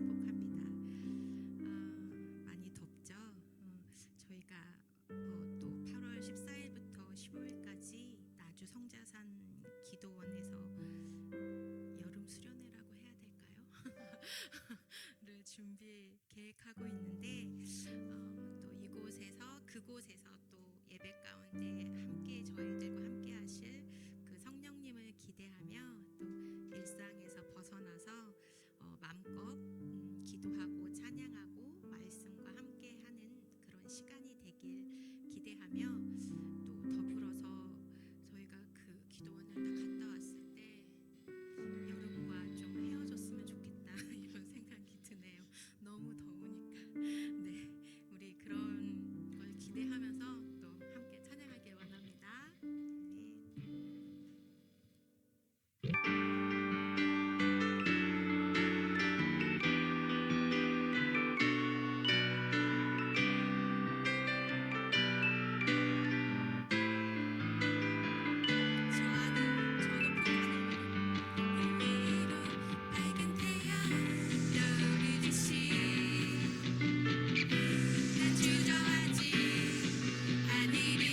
축복합니다. 많이 덥죠? 저희가 또 8월 14일부터 15일까지 나주 성자산 기도원에서 여름 수련회라고 해야 될까요? 를 계획하고 있는데 또 그곳에서 또 예배 가운데 함께 저희들과 함께 하실 그 성령님을 기대하며 또 일상에서 벗어나서 마음껏 기도하고 찬양하고 말씀과 함께 하는 그런 시간이 되길 기대하며 또 더불어서 저희가 그 기도원을 다 갔다 왔을 때 여름과 좀 헤어졌으면 좋겠다 이런 생각이 드네요. 너무 더우니까. 네, 우리 그런 걸 기대하면서 또 함께 찬양하길 원합니다. 네. 주저하지 않으리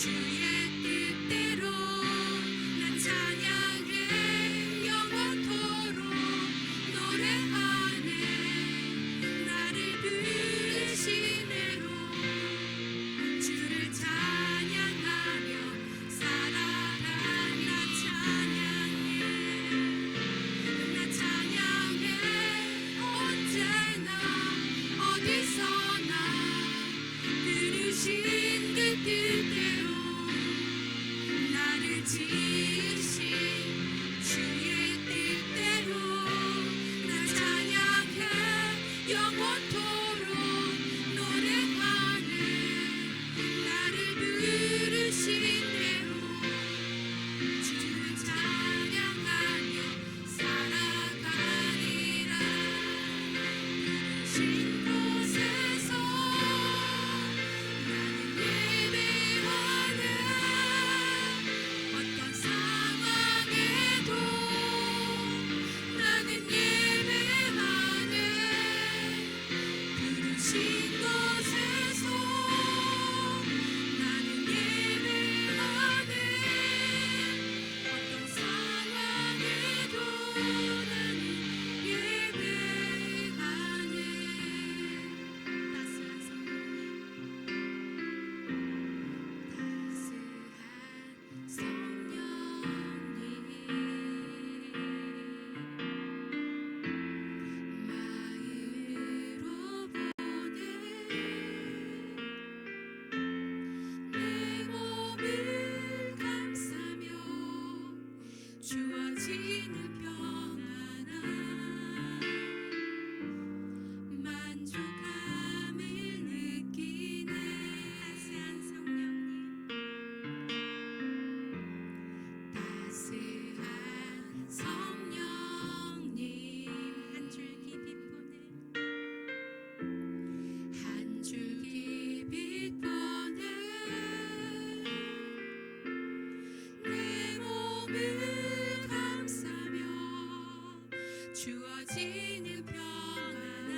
주의 뜻대로 난 찬양해 영원토록 노래하네 나를 부르신 대로 주를 찬양하며 살아간 나 찬양해 나 찬양해 언제나 어디서나 부르신 그 뜻대로 나를 지으신 주의 뜻대로 나 찬양해 영원토록 노래하네 나를 부르신 대로 주를 찬양하며 살아가리라 부르신 곳에서 나는 예배하네 어떤 상황에도 나는 예배하네 부르신 곳에서 나는 예배하네 어떤 상황에도 나는 예배하네 따스한 성령님 마음으로 보내 내 몸을 감싸며 주어지는 평안함 만족함을 느끼네 따스한 성령님 따스한 성령님 한 줄기 빛보내 한 줄기 빛보내 내 몸을 감싸며 주어지는 평안함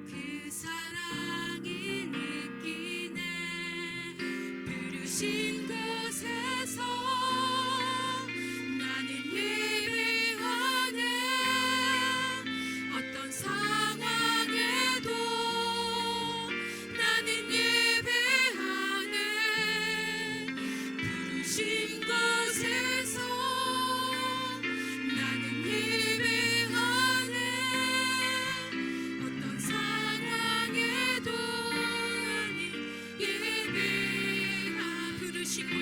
그 사랑을 느끼네 부르신 곳에서 나는 예배하네 어떤 상황에도 나는 예배하네 부르신 곳에서 나는 예배하네 어떤 상황에도 나는 예배하 부르신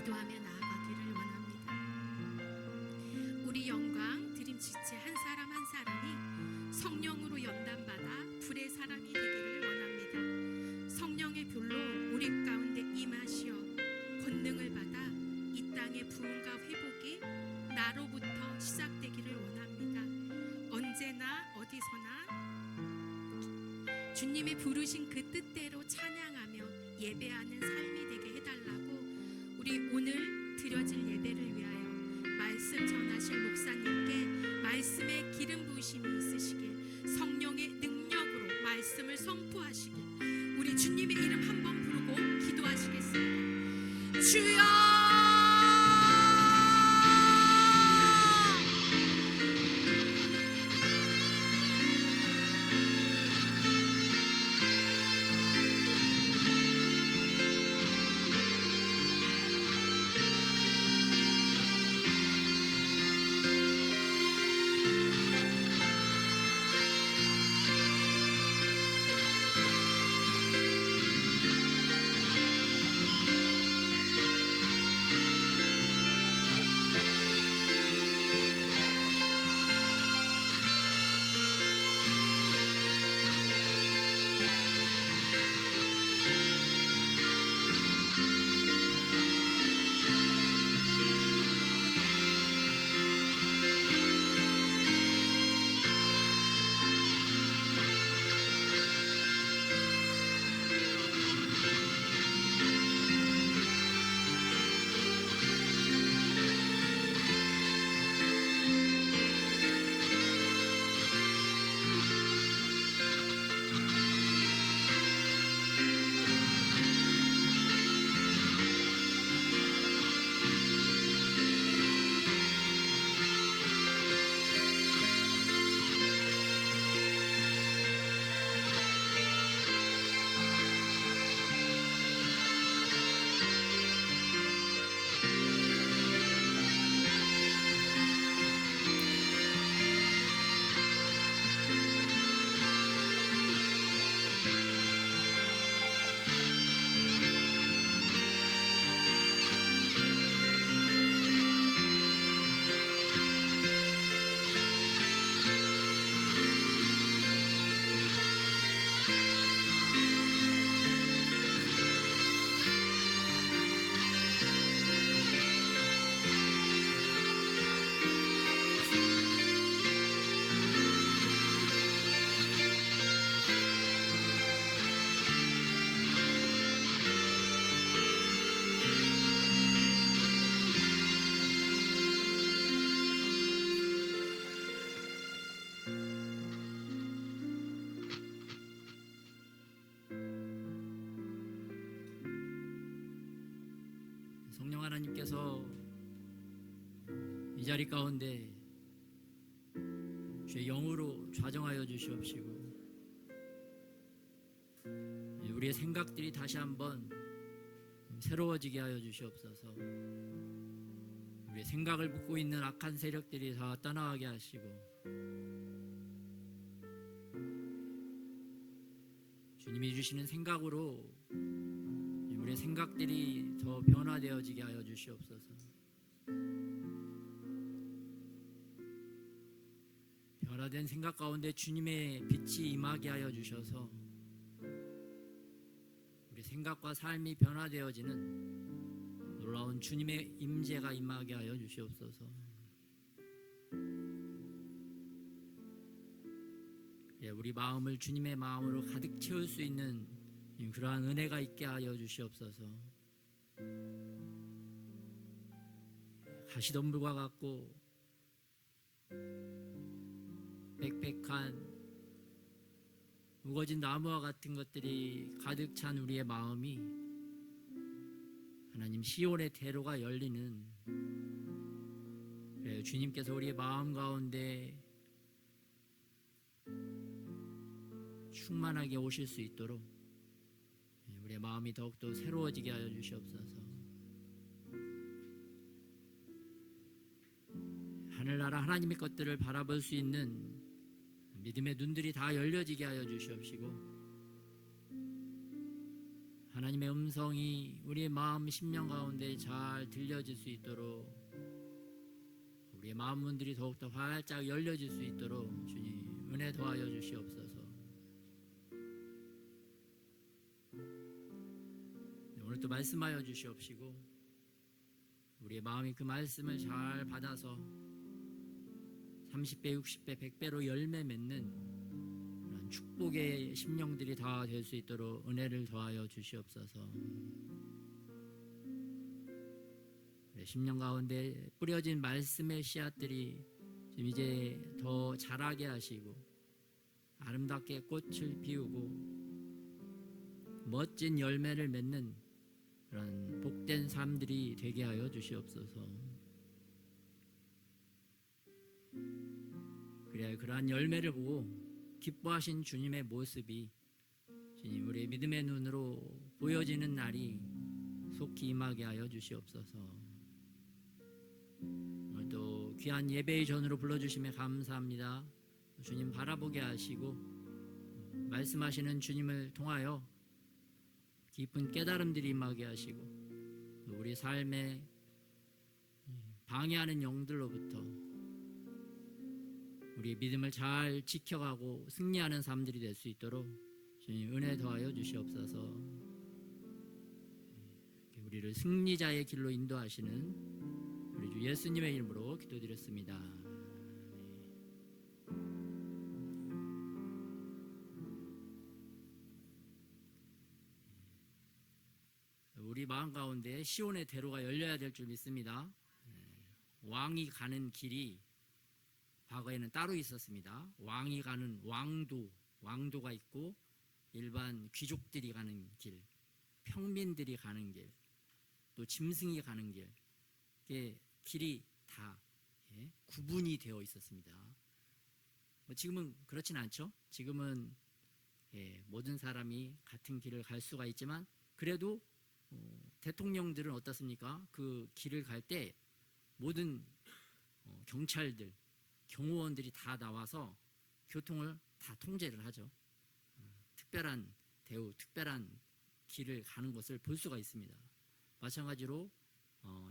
기도하며 나아가기를 원합니다. 우리 영광 드림 지체 한 사람 한 사람이 성령으로 연단받아 불의 사람이 되기를 원합니다. 성령의 불로 우리 가운데 임하시어 권능을 받아 이 땅의 부흥과 회복이 나로부터 시작되기를 원합니다. 언제나 어디서나 주님이 부르신 그 뜻대로 찬양하며 예배하는 삶이 되게 해달라고 우리 오늘 드려질 예배를 위하여 말씀 전하실 목사님께 말씀의 기름 부으심이 있으시길, 성령의 능력으로 말씀을 선포하시길 우리 주님의 이름 한번 부르고 기도하시겠습니다. 주여! 성령 하나님께서 이 자리 가운데 주의 영으로 좌정하여 주시옵시고 우리의 생각들이 다시 한번 새로워지게 하여 주시옵소서. 우리의 생각을 묶고 있는 악한 세력들이 다 떠나가게 하시고 주님이 주시는 생각으로 우리의 생각들이 더 변화되어지게 하여 주시옵소서. 변화된 생각 가운데 주님의 빛이 임하게 하여 주셔서 우리 생각과 삶이 변화되어지는 놀라운 주님의 임재가 임하게 하여 주시옵소서. 우리 마음을 주님의 마음으로 가득 채울 수 있는 그러한 은혜가 있게 하여 주시옵소서. 가시덤불과 같고 빽빽한 우거진 나무와 같은 것들이 가득 찬 우리의 마음이 하나님 시온의 대로가 열리는 주님께서 우리의 마음 가운데 충만하게 오실 수 있도록 우리의 마음이 더욱더 새로워지게 하여 주시옵소서. 하늘나라 하나님의 것들을 바라볼 수 있는 믿음의 눈들이 다 열려지게 하여 주시옵시고 하나님의 음성이 우리의 마음 심령 가운데 잘 들려질 수 있도록, 우리의 마음 문들이 더욱더 활짝 열려질 수 있도록 주님 은혜 더하여 주시옵소서. 오늘 또 말씀하여 주시옵시고 우리의 마음이 그 말씀을 잘 받아서 30배, 60배, 100배로 열매 맺는 그런 축복의 심령들이 다 될 수 있도록 은혜를 더하여 주시옵소서. 우리 심령 가운데 뿌려진 말씀의 씨앗들이 지금 이제 더 자라게 하시고 아름답게 꽃을 피우고 멋진 열매를 맺는 그런 복된 삶들이 되게 하여 주시옵소서. 그래야 그러한 열매를 보고 기뻐하신 주님의 모습이 주님 우리의 믿음의 눈으로 보여지는 날이 속히 임하게 하여 주시옵소서. 오늘도 귀한 예배의 전으로 불러주심에 감사합니다. 주님 바라보게 하시고 말씀하시는 주님을 통하여 깊은 깨달음들이 임하게 하시고 우리 삶에 방해하는 영들로부터 우리의 믿음을 잘 지켜가고 승리하는 삶들이 될 수 있도록 주님 은혜 더하여 주시옵소서. 우리를 승리자의 길로 인도하시는 우리 주 예수님의 이름으로 기도드렸습니다. 우리 마음 가운데 시온의 대로가 열려야 될 줄 믿습니다. 왕이 가는 길이 과거에는 따로 있었습니다. 왕이 가는 왕도가 있고 일반 귀족들이 가는 길, 평민들이 가는 길, 또 짐승이 가는 길, 이게 길이 다 구분이 되어 있었습니다. 지금은 그렇진 않죠. 지금은 모든 사람이 같은 길을 갈 수가 있지만 그래도 대통령들은 어떻습니까? 그 길을 갈 때 모든 경찰들, 경호원들이 다 나와서 교통을 다 통제를 하죠. 특별한 대우, 특별한 길을 가는 것을 볼 수가 있습니다. 마찬가지로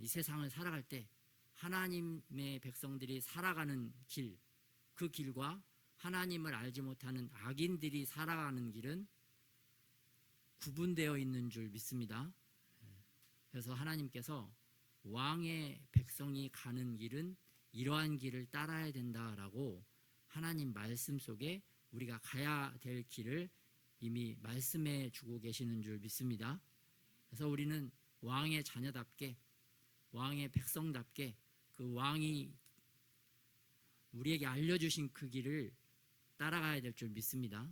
이 세상을 살아갈 때 하나님의 백성들이 살아가는 길, 그 길과 하나님을 알지 못하는 악인들이 살아가는 길은 구분되어 있는 줄 믿습니다. 그래서 하나님께서 왕의 백성이 가는 길은 이러한 길을 따라야 된다라고 하나님 말씀 속에 우리가 가야 될 길을 이미 말씀해 주고 계시는 줄 믿습니다. 그래서 우리는 왕의 자녀답게, 왕의 백성답게 그 왕이 우리에게 알려주신 그 길을 따라가야 될 줄 믿습니다.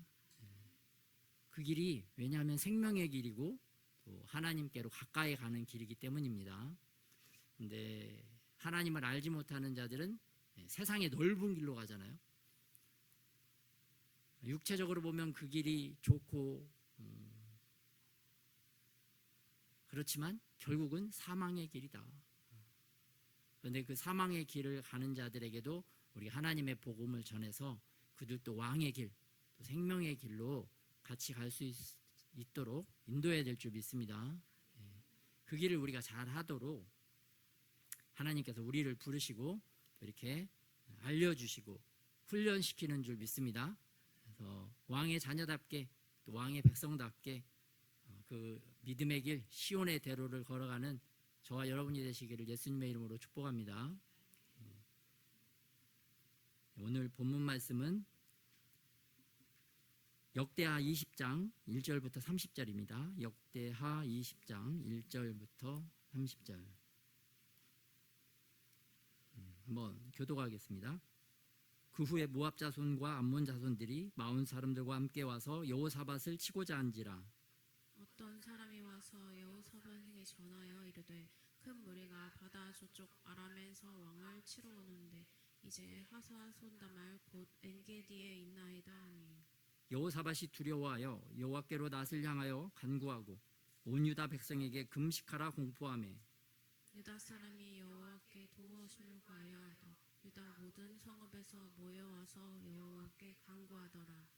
그 길이 왜냐하면 생명의 길이고 또 하나님께로 가까이 가는 길이기 때문입니다. 근데 하나님을 알지 못하는 자들은 세상의 넓은 길로 가잖아요. 육체적으로 보면 그 길이 좋고 그렇지만 결국은 사망의 길이다. 그런데 그 사망의 길을 가는 자들에게도 우리 하나님의 복음을 전해서 그들도 왕의 길, 또 생명의 길로 같이 갈 수 있도록 인도해야 될 줄 믿습니다. 그 길을 우리가 잘 하도록 하나님께서 우리를 부르시고 이렇게 알려주시고 훈련시키는 줄 믿습니다. 그래서 왕의 자녀답게 또 왕의 백성답게 그 믿음의 길 시온의 대로를 걸어가는 저와 여러분이 되시기를 예수님의 이름으로 축복합니다. 오늘 본문 말씀은 역대하 20장 1절부터 30절입니다. 역대하 20장 1절부터 30절 한번 교독하겠습니다. 그 후에 모압 자손과 암몬 자손들이 마온 사람들과 함께 와서 여호사밧을 치고자 한지라. 어떤 사람이 와서 여호사밧에게 전하여 이르되 큰 무리가 바다 저쪽 아람에서 왕을 치러 오는데 이제 하사손다말 곧 엔게디에 있나이다 하니 여호사밧이 두려워하여 여호와께로 낯을 향하여 간구하고 온 유다 백성에게 금식하라 공포하매 유다 사람이 여호와께 도우심을 구하여 하더 유다 모든 성읍에서 모여와서 여호와께 간구하더라.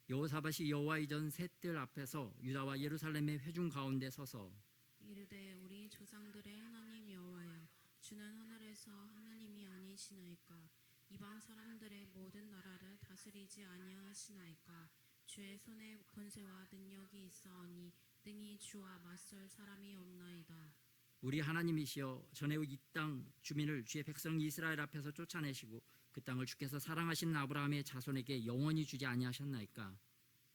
여호사밧이 여호와 이전 셋들 앞에서 유다와 예루살렘의 회중 가운데 서서 이르되 우리 조상들의 하나님 여호와여 주는 하늘에서 하나님이 아니시나이까 이방 사람들의 모든 나라를 다스리지 아니하시나이까 주의 손에 권세와 능력이 있사오니 능히 주와 맞설 사람이 없나이다. 우리 하나님이시여 전에 이 땅 주민을 주의 백성 이스라엘 앞에서 쫓아내시고 그 땅을 주께서 사랑하신 아브라함의 자손에게 영원히 주지 아니하셨나이까.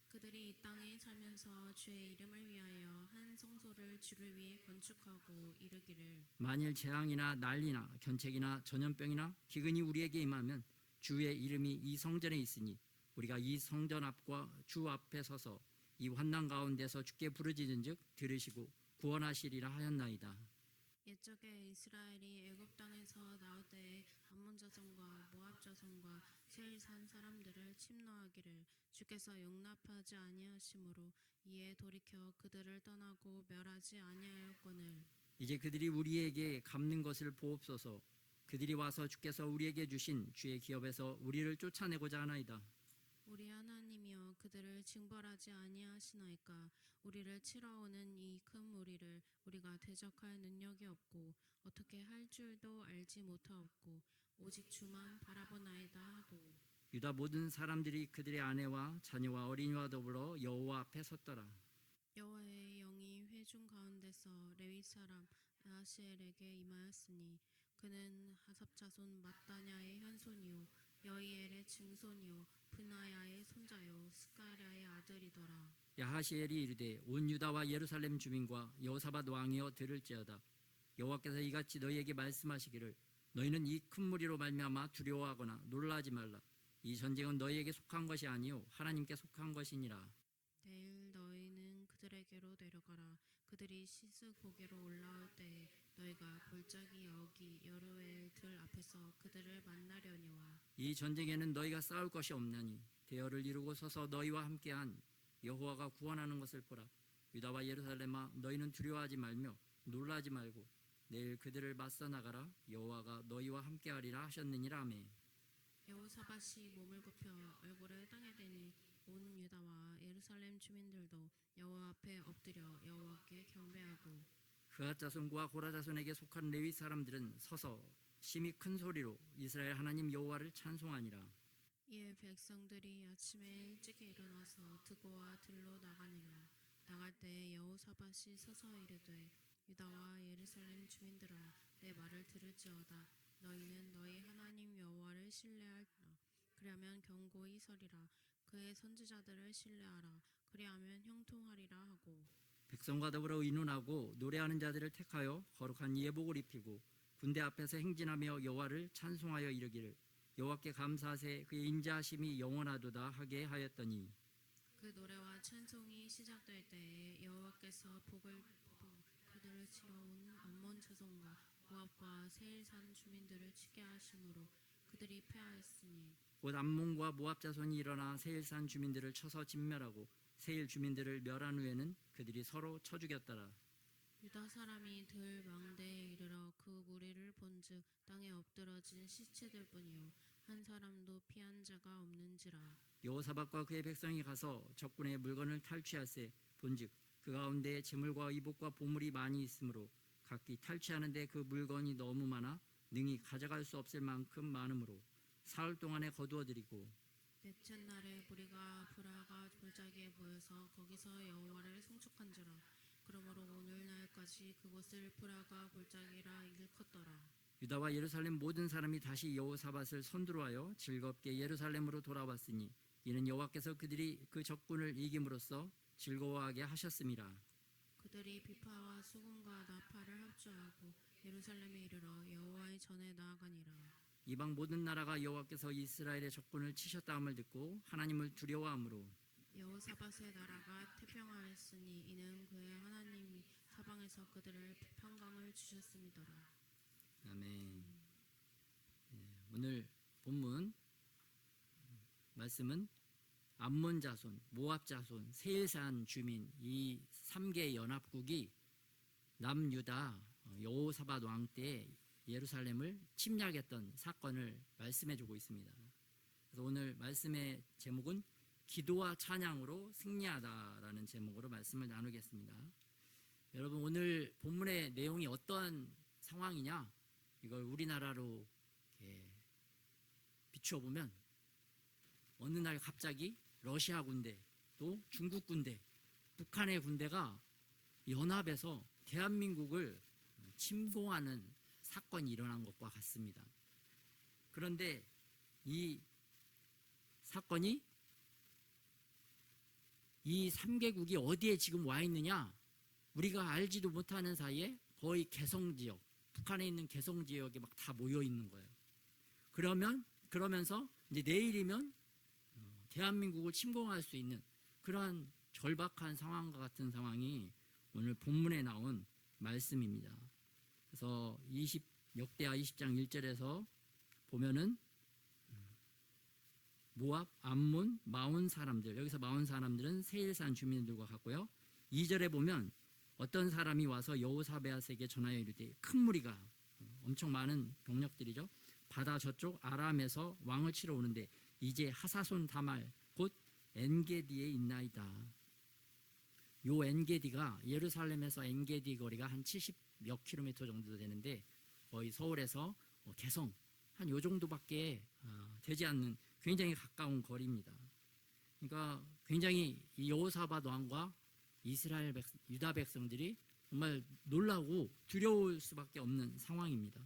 그들이 이 땅에 살면서 주의 이름을 위하여 한 성소를 주를 위해 건축하고 이르기를 만일 재앙이나 난리나 견책이나 전염병이나 기근이 우리에게 임하면 주의 이름이 이 성전에 있으니 우리가 이 성전 앞과 주 앞에 서서 이 환난 가운데서 주께 부르짖은즉 들으시고 구원하시리라 하였나이다. 옛적에 이스라엘이 애굽 땅에서 나올 때에 암몬 자손과 모압 자손과 세일산 사람들을 침노하기를 주께서 용납하지 아니하심으로 이에 돌이켜 그들을 떠나고 멸하지 아니하였거늘 이제 그들이 우리에게 갚는 것을 보옵소서. 그들이 와서 주께서 우리에게 주신 주의 기업에서 우리를 쫓아내고자 하나이다. 우리 하나님이여 그들을 징벌하지 아니하시나이까 우리를 치러 오는 이 큰 무리를 우리가 대적할 능력이 없고 어떻게 할 줄도 알지 못하옵고 오직 주만 바라보나이다 하고 유다 모든 사람들이 그들의 아내와 자녀와 어린이와 더불어 여호와 앞에 섰더라. 여호와의 영이 회중 가운데서 레위 사람 아하시엘에게 임하였으니 그는 하삽 자손 mat단야의 현손이요 여이엘의 증손이요 브나야의 손자요 스가랴의 아들이더라. 야하시엘이 이르되 온 유다와 예루살렘 주민과 여호사밧 왕이여 들을지어다. 여호와께서 이같이 너희에게 말씀하시기를 너희는 이 큰 무리로 말미암아 두려워하거나 놀라지 말라. 이 전쟁은 너희에게 속한 것이 아니요 하나님께 속한 것이니라. 내일 너희는 그들에게로 내려가라. 그들이 시스 고개로 올라올 때에 너희가 골짜기 여기 여루엘 들 앞에서 그들을 만나려니와 이 전쟁에는 너희가 싸울 것이 없나니 대열을 이루고 서서 너희와 함께한 여호와가 구원하는 것을 보라. 유다와 예루살렘아 너희는 두려워하지 말며 놀라지 말고 내일 그들을 맞서 나가라. 여호와가 너희와 함께하리라 하셨느니라. 아멘. 여호사밧이 몸을 굽혀 얼굴을 땅에 대니 온 유다와 예루살렘 주민들도 여호와 앞에 엎드려 여호와께 경배하고 그앗 자손과 고라 자손에게 속한 레위 사람들은 서서 심히 큰 소리로 이스라엘 하나님 여호와를 찬송하니라. 이에 백성들이 아침에 일찍 일어나서 드고와 들로 나가니라. 나갈 때 여호사밧이 서서 이르되 유다와 예루살렘 주민들아 내 말을 들을지어다. 너희는 너희 하나님 여호와를 신뢰하라. 그리하면 견고히 서리라. 그의 선지자들을 신뢰하라. 그리하면 형통하리라 하고 백성과 더불어 의논하고 노래하는 자들을 택하여 거룩한 예복을 입히고 군대 앞에서 행진하며 여호와를 찬송하여 이르기를 여호와께 감사하세 그의 인자하심이 영원하도다 하게 하였더니 그 노래와 찬송이 시작될 때에 여호와께서 복을 그들을 치러 온 암몬 자손과 모압과 세일산 주민들을 치게 하심으로 그들이 패하였으니 곧 암몬과 모압 자손이 일어나 세일산 주민들을 쳐서 진멸하고 세일 주민들을 멸한 후에는 그들이 서로 쳐 죽였더라. 유다 사람이 들 망대에 이르러 그 무리를 본즉 땅에 엎드러진 시체들뿐이요 한 사람도 피한 자가 없는지라. 여호사밧과 그의 백성이 가서 적군의 물건을 탈취하세 본즉 그 가운데 재물과 의복과 보물이 많이 있으므로 각기 탈취하는데 그 물건이 너무 많아 능히 가져갈 수 없을 만큼 많으므로 사흘 동안에 거두어들이고 넷째 날에 무리가 브라가 골짜기에 모여서 거기서 여호와를 송축한지라. 그러므로 오늘날까지 그곳을 브라가 골짜기라 일컫더라. 유다와 예루살렘 모든 사람이 다시 여호사밧을 선두로하여 즐겁게 예루살렘으로 돌아왔으니 이는 여호와께서 그들이 그 적군을 이김으로써 즐거워하게 하셨음이라. 그들이 비파와 수금과 나팔을 합주하고 예루살렘에 이르러 여호와의 전에 나아가니라. 이방 모든 나라가 여호와께서 이스라엘의 적군을 치셨다함을 듣고 하나님을 두려워하므로 여호사밧의 나라가 태평하였으니 이는 그의 하나님이 사방에서 그들을 평강을 주셨음이더라. 아멘. 오늘 본문 말씀은 암몬 자손, 모압 자손, 세일산 주민 이 3개 연합국이 남유다 여호사밧 왕 때 예루살렘을 침략했던 사건을 말씀해 주고 있습니다. 그래서 오늘 말씀의 제목은 기도와 찬양으로 승리하다라는 제목으로 말씀을 나누겠습니다. 여러분, 오늘 본문의 내용이 어떠한 상황이냐, 이걸 우리나라로 비추어 보면 어느 날 갑자기 러시아 군대, 또 중국 군대, 북한의 군대가 연합해서 대한민국을 침공하는 사건이 일어난 것과 같습니다. 그런데 이 사건이 이 3개국이 어디에 지금 와 있느냐, 우리가 알지도 못하는 사이에 거의 개성지역, 북한에 있는 개성지역에 막 다 모여 있는 거예요. 그러면서 이제 내일이면 대한민국을 침공할 수 있는 그러한 절박한 상황과 같은 상황이 오늘 본문에 나온 말씀입니다. 그래서 역대하 20장 1절에서 보면은 모압, 암몬, 마온 사람들, 여기서 마온 사람들은 세일산 주민들과 같고요. 2절에 보면 어떤 사람이 와서 여호사밧에게 전하여 이르되, 큰 무리가, 엄청 많은 병력들이죠, 바다 저쪽 아람에서 왕을 치러 오는데 이제 하사손 다말 곧 엔게디에 있나이다. 요 엔게디가 예루살렘에서 엔게디 거리가 한 70몇 킬로미터 정도 되는데 거의 서울에서 개성 한 요 정도밖에 되지 않는 굉장히 가까운 거리입니다. 그러니까 굉장히 이 여호사밧 왕과 이스라엘 유다 백성들이 정말 놀라고 두려울 수밖에 없는 상황입니다.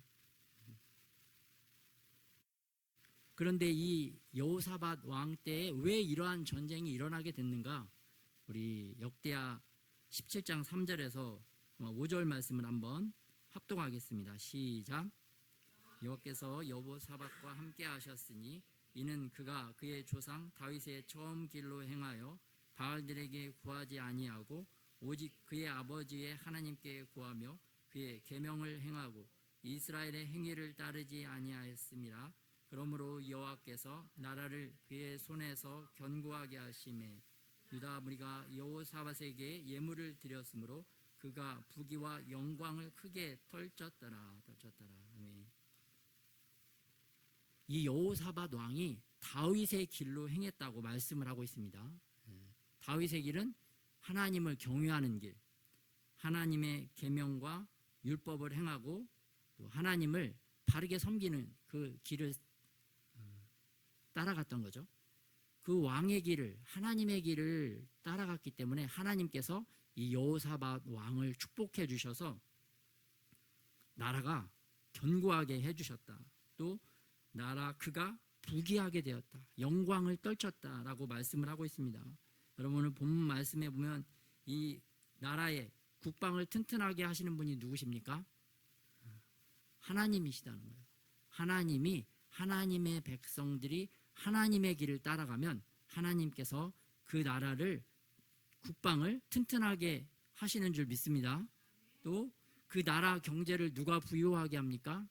그런데 이 여호사밧 왕 때에 왜 이러한 전쟁이 일어나게 됐는가? 우리 역대하 17장 3절에서 5절 말씀을 한번 합독하겠습니다. 시작. 여호와께서 여호사밧과 함께 하셨으니 이는 그가 그의 조상 다윗의 처음 길로 행하여 바알들에게 구하지 아니하고 오직 그의 아버지의 하나님께 구하며 그의 계명을 행하고 이스라엘의 행위를 따르지 아니하였습니다. 그러므로 여호와께서 나라를 그의 손에서 견고하게 하심에 유다 무리가 여호사밧에게 예물을 드렸으므로 그가 부귀와 영광을 크게 떨쳤더라. 아멘. 이 여호사밧 왕이 다윗의 길로 행했다고 말씀을 하고 있습니다. 다윗의 길은 하나님을 경외하는 길, 하나님의 계명과 율법을 행하고 또 하나님을 바르게 섬기는 그 길을 따라갔던 거죠. 그 왕의 길을, 하나님의 길을 따라갔기 때문에 하나님께서 이 여호사밧 왕을 축복해 주셔서 나라가 견고하게 해주셨다. 또 그가 부귀하게 되었다. 영광을 떨쳤다라고 말씀을 하고 있습니다. 여러분, 오늘 본문 말씀에 보면 이 나라의 국방을 튼튼하게 하시는 분이 누구십니까? 하나님이시다는 거예요. 하나님이, 하나님의 백성들이 하나님의 길을 따라가면 하나님께서 그 나라를, 국방을 튼튼하게 하시는 줄 믿습니다. 또 그 나라 경제를 누가 부유하게 합니까?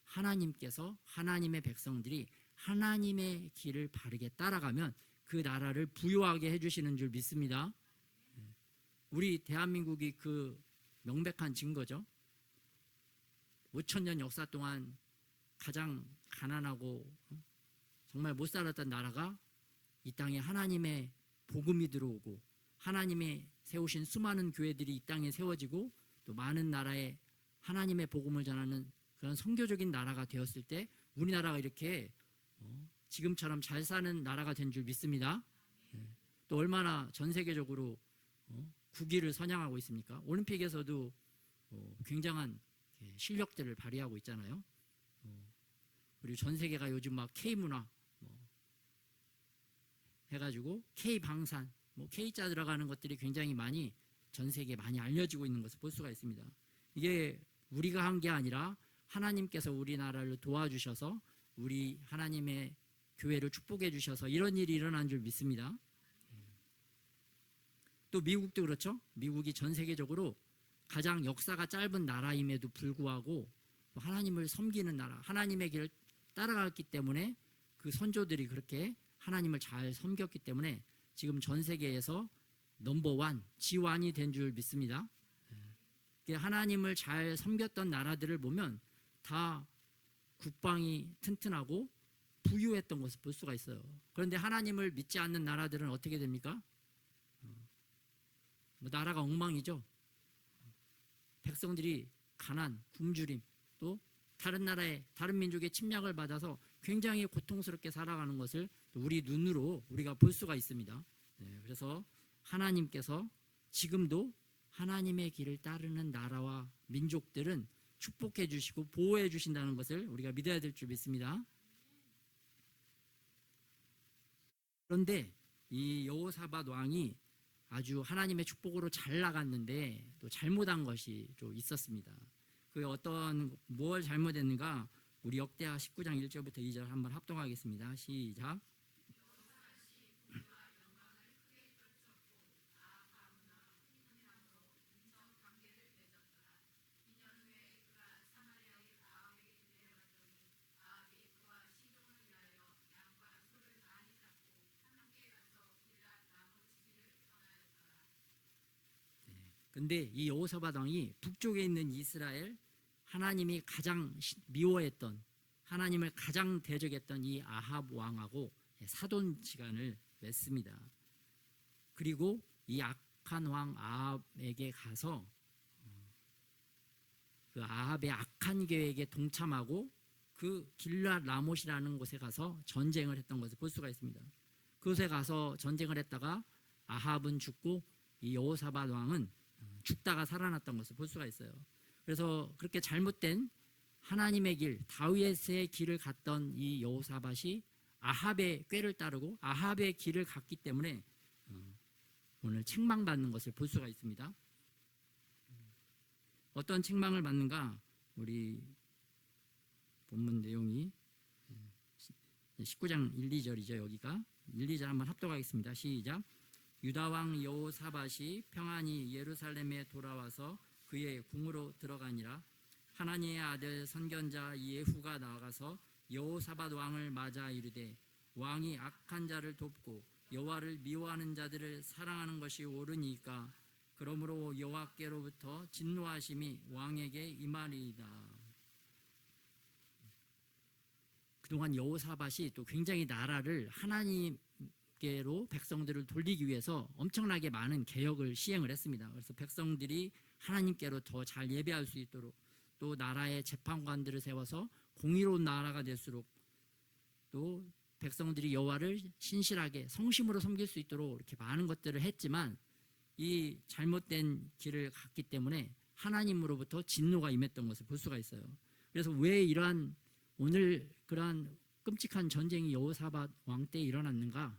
하나님께서, 하나님의 백성들이 하나님의 길을 바르게 따라가면 그 나라를 부유하게 해주시는 줄 믿습니다. 우리 대한민국이 그 명백한 증거죠. 5,000년 역사 동안 가장 가난하고 정말 못 살았던 나라가 이 땅에 하나님의 복음이 들어오고 하나님의 세우신 수많은 교회들이 이 땅에 세워지고 또 많은 나라에 하나님의 복음을 전하는 그런 선교적인 나라가 되었을 때 우리나라가 이렇게 지금처럼 잘 사는 나라가 된 줄 믿습니다. 또 얼마나 전 세계적으로 국위를 선양하고 있습니까? 올림픽에서도 굉장한 실력들을 발휘하고 있잖아요. 그리고 전 세계가 요즘 막 K문화 해가지고 K방산, K자 들어가는 것들이 굉장히 많이 전 세계에 많이 알려지고 있는 것을 볼 수가 있습니다. 이게 우리가 한 게 아니라 하나님께서 우리나라를 도와주셔서 우리 하나님의 교회를 축복해 주셔서 이런 일이 일어난 줄 믿습니다. 또 미국도 그렇죠. 미국이 전 세계적으로 가장 역사가 짧은 나라임에도 불구하고 하나님을 섬기는 나라, 하나님의 길을 따라갔기 때문에 그 선조들이 그렇게 하나님을 잘 섬겼기 때문에 지금 전 세계에서 넘버원, 지원이 된 줄 믿습니다. 하나님을 잘 섬겼던 나라들을 보면 다 국방이 튼튼하고 부유했던 것을 볼 수가 있어요. 그런데 하나님을 믿지 않는 나라들은 어떻게 됩니까? 나라가 엉망이죠. 백성들이 가난, 굶주림, 또 다른 나라의 다른 민족의 침략을 받아서 굉장히 고통스럽게 살아가는 것을 우리 눈으로 우리가 볼 수가 있습니다. 그래서 하나님께서 지금도 하나님의 길을 따르는 나라와 민족들은 축복해 주시고 보호해 주신다는 것을 우리가 믿어야 될 줄 믿습니다. 그런데 이 여호사밧 왕이 아주 하나님의 축복으로 잘 나갔는데 또 잘못한 것이 좀 있었습니다. 그 뭘 잘못했는가? 우리 역대하 19장 1절부터 2절 한번 합동하겠습니다. 시작. 근데 이 여호사밧 왕이 북쪽에 있는 이스라엘, 하나님이 가장 미워했던, 하나님을 가장 대적했던 이 아합 왕하고 사돈지간을 맺습니다. 그리고 이 악한 왕 아합에게 가서 그 아합의 악한 계획에 동참하고 그 길랏 라못이라는 곳에 가서 전쟁을 했던 것을 볼 수가 있습니다. 그곳에 가서 전쟁을 했다가 아합은 죽고 이 여호사밧 왕은 죽다가 살아났던 것을 볼 수가 있어요. 그래서 그렇게 잘못된 하나님의 길, 다윗의 길을 갔던 이 여호사밧이 아합의 꾀를 따르고 아합의 길을 갔기 때문에 오늘 책망받는 것을 볼 수가 있습니다. 어떤 책망을 받는가? 우리 본문 내용이 19장 1, 2절이죠. 여기가 1, 2절 한번 합독하겠습니다. 시작. 유다왕 여호사밧이 평안히 예루살렘에 돌아와서 그의 궁으로 들어가니라. 하나님의 아들 선견자 예후가 나아가서 여호사밧 왕을 맞아 이르되 왕이 악한 자를 돕고 여호와를 미워하는 자들을 사랑하는 것이 옳으니까 그러므로 여호와께로부터 진노하심이 왕에게 임하리이다. 그동안 여호사밧이 또 굉장히 나라를 하나님께로 백성들을 돌리기 위해서 엄청나게 많은 개혁을 시행을 했습니다. 그래서 백성들이 하나님께로 더 잘 예배할 수 있도록 또 나라의 재판관들을 세워서 공의로운 나라가 될수록 또 백성들이 여호와를 신실하게 성심으로 섬길 수 있도록 이렇게 많은 것들을 했지만 이 잘못된 길을 갔기 때문에 하나님으로부터 진노가 임했던 것을 볼 수가 있어요. 그래서 왜 이러한 오늘 그러한 끔찍한 전쟁이 여호사밧 왕 때 일어났는가?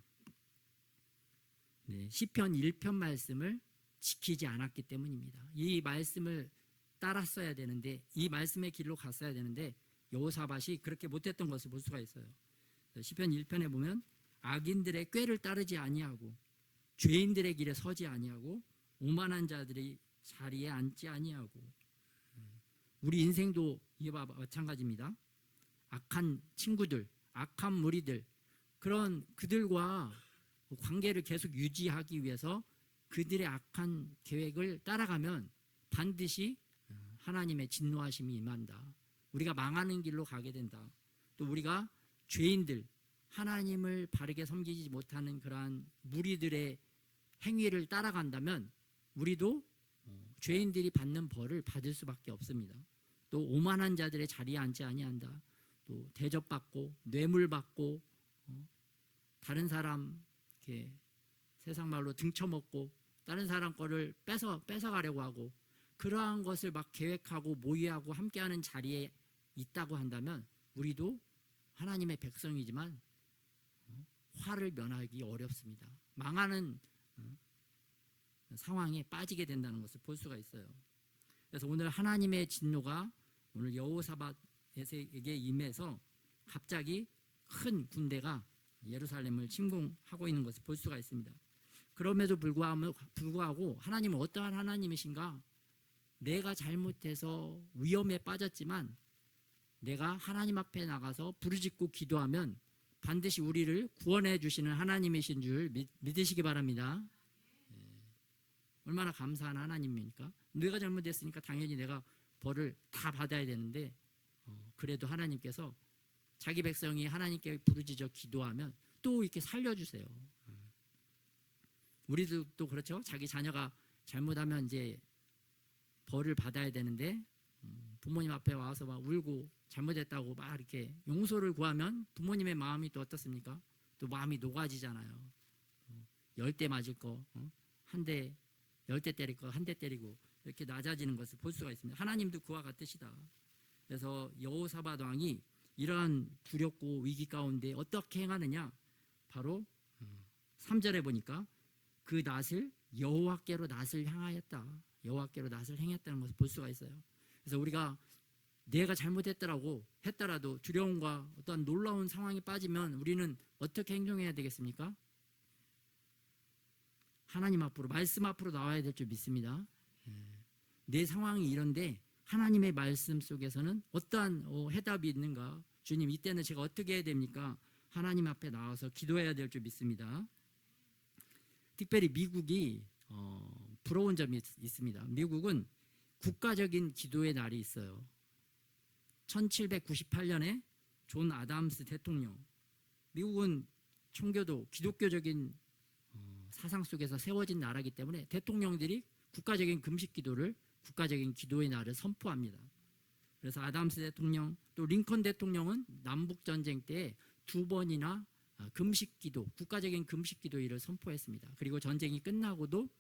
시편 1편 말씀을 지키지 않았기 때문입니다. 이 말씀을 따랐어야 되는데 이 말씀의 길로 갔어야 되는데 여호사밧이 그렇게 못했던 것을 볼 수가 있어요. 시편 1편에 보면 악인들의 꾀를 따르지 아니하고 죄인들의 길에 서지 아니하고 오만한 자들이 자리에 앉지 아니하고 우리 인생도 이와 마찬가지입니다. 악한 친구들, 악한 무리들 그런 그들과 관계를 계속 유지하기 위해서 그들의 악한 계획을 따라가면 반드시 하나님의 진노하심이 임한다. 우리가 망하는 길로 가게 된다. 또 우리가 죄인들, 하나님을 바르게 섬기지 못하는 그러한 무리들의 행위를 따라간다면 우리도 죄인들이 받는 벌을 받을 수밖에 없습니다. 또 오만한 자들의 자리에 앉지 아니한다. 또 대접받고 뇌물받고 다른 사람 이렇게 세상 말로 등쳐먹고 다른 사람 거를 뺏어가려고 하고 그러한 것을 막 계획하고 모의하고 함께하는 자리에 있다고 한다면 우리도 하나님의 백성이지만 화를 면하기 어렵습니다. 망하는 상황에 빠지게 된다는 것을 볼 수가 있어요. 그래서 오늘 하나님의 진노가 오늘 여호사밧에게 임해서 갑자기 큰 군대가 예루살렘을 침공하고 있는 것을 볼 수가 있습니다. 그럼에도 불구하고 하나님은 어떠한 하나님이신가? 내가 잘못해서 위험에 빠졌지만 내가 하나님 앞에 나가서 부르짖고 기도하면 반드시 우리를 구원해 주시는 하나님이신 줄 믿으시기 바랍니다. 얼마나 감사한 하나님입니까? 내가 잘못했으니까 당연히 내가 벌을 다 받아야 되는데 그래도 하나님께서 자기 백성이 하나님께 부르짖어 기도하면 또 이렇게 살려주세요. 우리도 또 그렇죠. 자기 자녀가 잘못하면 이제 벌을 받아야 되는데 부모님 앞에 와서 막 울고 잘못했다고 막 이렇게 용서를 구하면 부모님의 마음이 또 어떻습니까? 또 마음이 녹아지잖아요. 10대 맞을 거, 한 대, 10대 때릴 거, 한 대 때리고 이렇게 낮아지는 것을 볼 수가 있습니다. 하나님도 그와 같으시다. 그래서 여호사밧 왕이 이러한 두렵고 위기 가운데 어떻게 행하느냐? 바로 3절에 보니까 그 낫을 여호와께로 낫을 향하였다. 여호와께로 낫을 행했다는 것을 볼 수가 있어요. 그래서 우리가 내가 잘못했더라고 했더라도 두려움과 어떤 놀라운 상황에 빠지면 우리는 어떻게 행동해야 되겠습니까? 하나님 앞으로, 말씀 앞으로 나와야 될 줄 믿습니다. 내 상황이 이런데 하나님의 말씀 속에서는 어떠한 해답이 있는가? 주님, 이때는 제가 어떻게 해야 됩니까? 하나님 앞에 나와서 기도해야 될 줄 믿습니다. 특별히 미국이 부러운 점이 있습니다. 미국은 국가적인 기도의 날이 있어요. 1798년에 존 아담스 대통령, 미국은 청교도 기독교적인 사상 속에서 세워진 나라이기 때문에 대통령들이 국가적인 금식 기도를, 국가적인 기도의 날을 선포합니다. 그래서 아담스 대통령, 또 링컨 대통령은 남북 전쟁 때 2번이나 금식 기도, 국가적인 금식 기도일을 선포했습니다. 그리고 전쟁이 끝나고도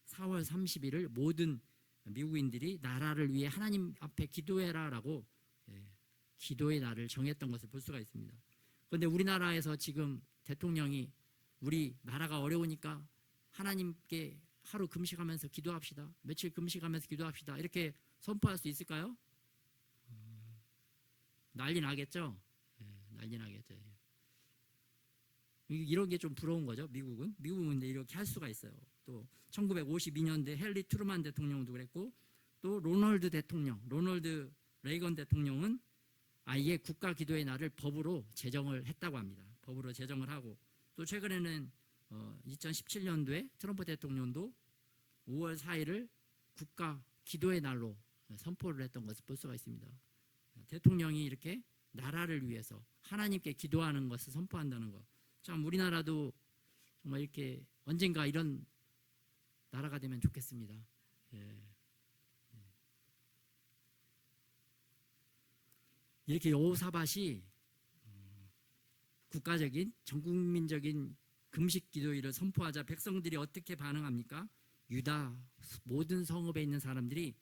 4월 30일을 모든 미국인들이 나라를 위해 하나님 앞에 기도해라라고 기도의 날을 정했던 것을 볼 수가 있습니다. 그런데 우리나라에서 지금 대통령이 우리 나라가 어려우니까 하나님께 하루 금식하면서 기도합시다, 며칠 금식하면서 기도합시다, 이렇게 선포할 수 있을까요? 난리 나겠죠? 난리 나겠죠. 이런 게 좀 부러운 거죠. 미국은 근데 이렇게 할 수가 있어요. 또 1952년대 헨리 트루만 대통령도 그랬고, 또 로널드 레이건 대통령은 아예 국가 기도의 날을 법으로 제정을 했다고 합니다. 법으로 제정을 하고, 또 최근에는 2017년도에 트럼프 대통령도 5월 4일을 국가 기도의 날로 선포를 했던 것을 볼 수가 있습니다. 대통령이 이렇게 나라를 위해서 하나님께 기도하는 것을 선포한다는 것. 참 우리나라도 정말 이렇게 언젠가 이런 나라가 되면 좋겠습니다. 이렇게 여호사밧이 국가적인 전국민적인 금식 기도일을 선포하자 백성들이 어떻게 반응합니까? 유다 모든 성읍에 있는 사람들이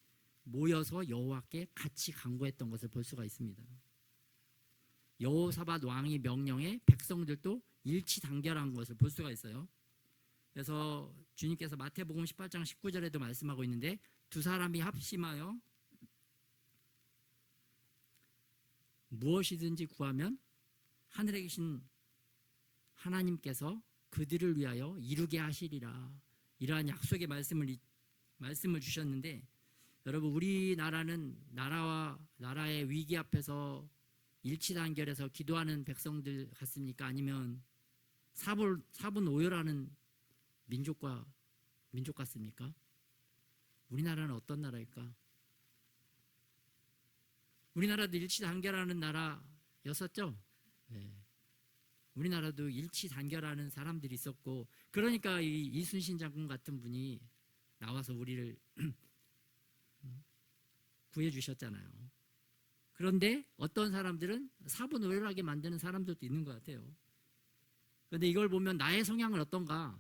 모여서 여호와께 같이 간구했던 것을 볼 수가 있습니다. 여호사밧 왕이 명령에 백성들도 일치단결한 것을 볼 수가 있어요. 그래서 주님께서 마태복음 18장 19절에도 말씀하고 있는데, 두 사람이 합심하여 무엇이든지 구하면 하늘에 계신 하나님께서 그들을 위하여 이루게 하시리라. 이러한 약속의 말씀을 주셨는데, 여러분, 우리나라는 나라의 위기 앞에서 일치단결해서 기도하는 백성들 같습니까? 아니면 사분오열하는 민족 같습니까? 우리나라는 어떤 나라일까? 우리나라도 일치단결하는 나라였었죠? 네. 우리나라도 일치단결하는 사람들이 있었고, 그러니까 이순신 장군 같은 분이 나와서 우리를 구해주셨잖아요. 그런데 어떤 사람들은 사분오열하게 만드는 사람들도 있는 것 같아요. 그런데 이걸 보면 나의 성향은 어떤가?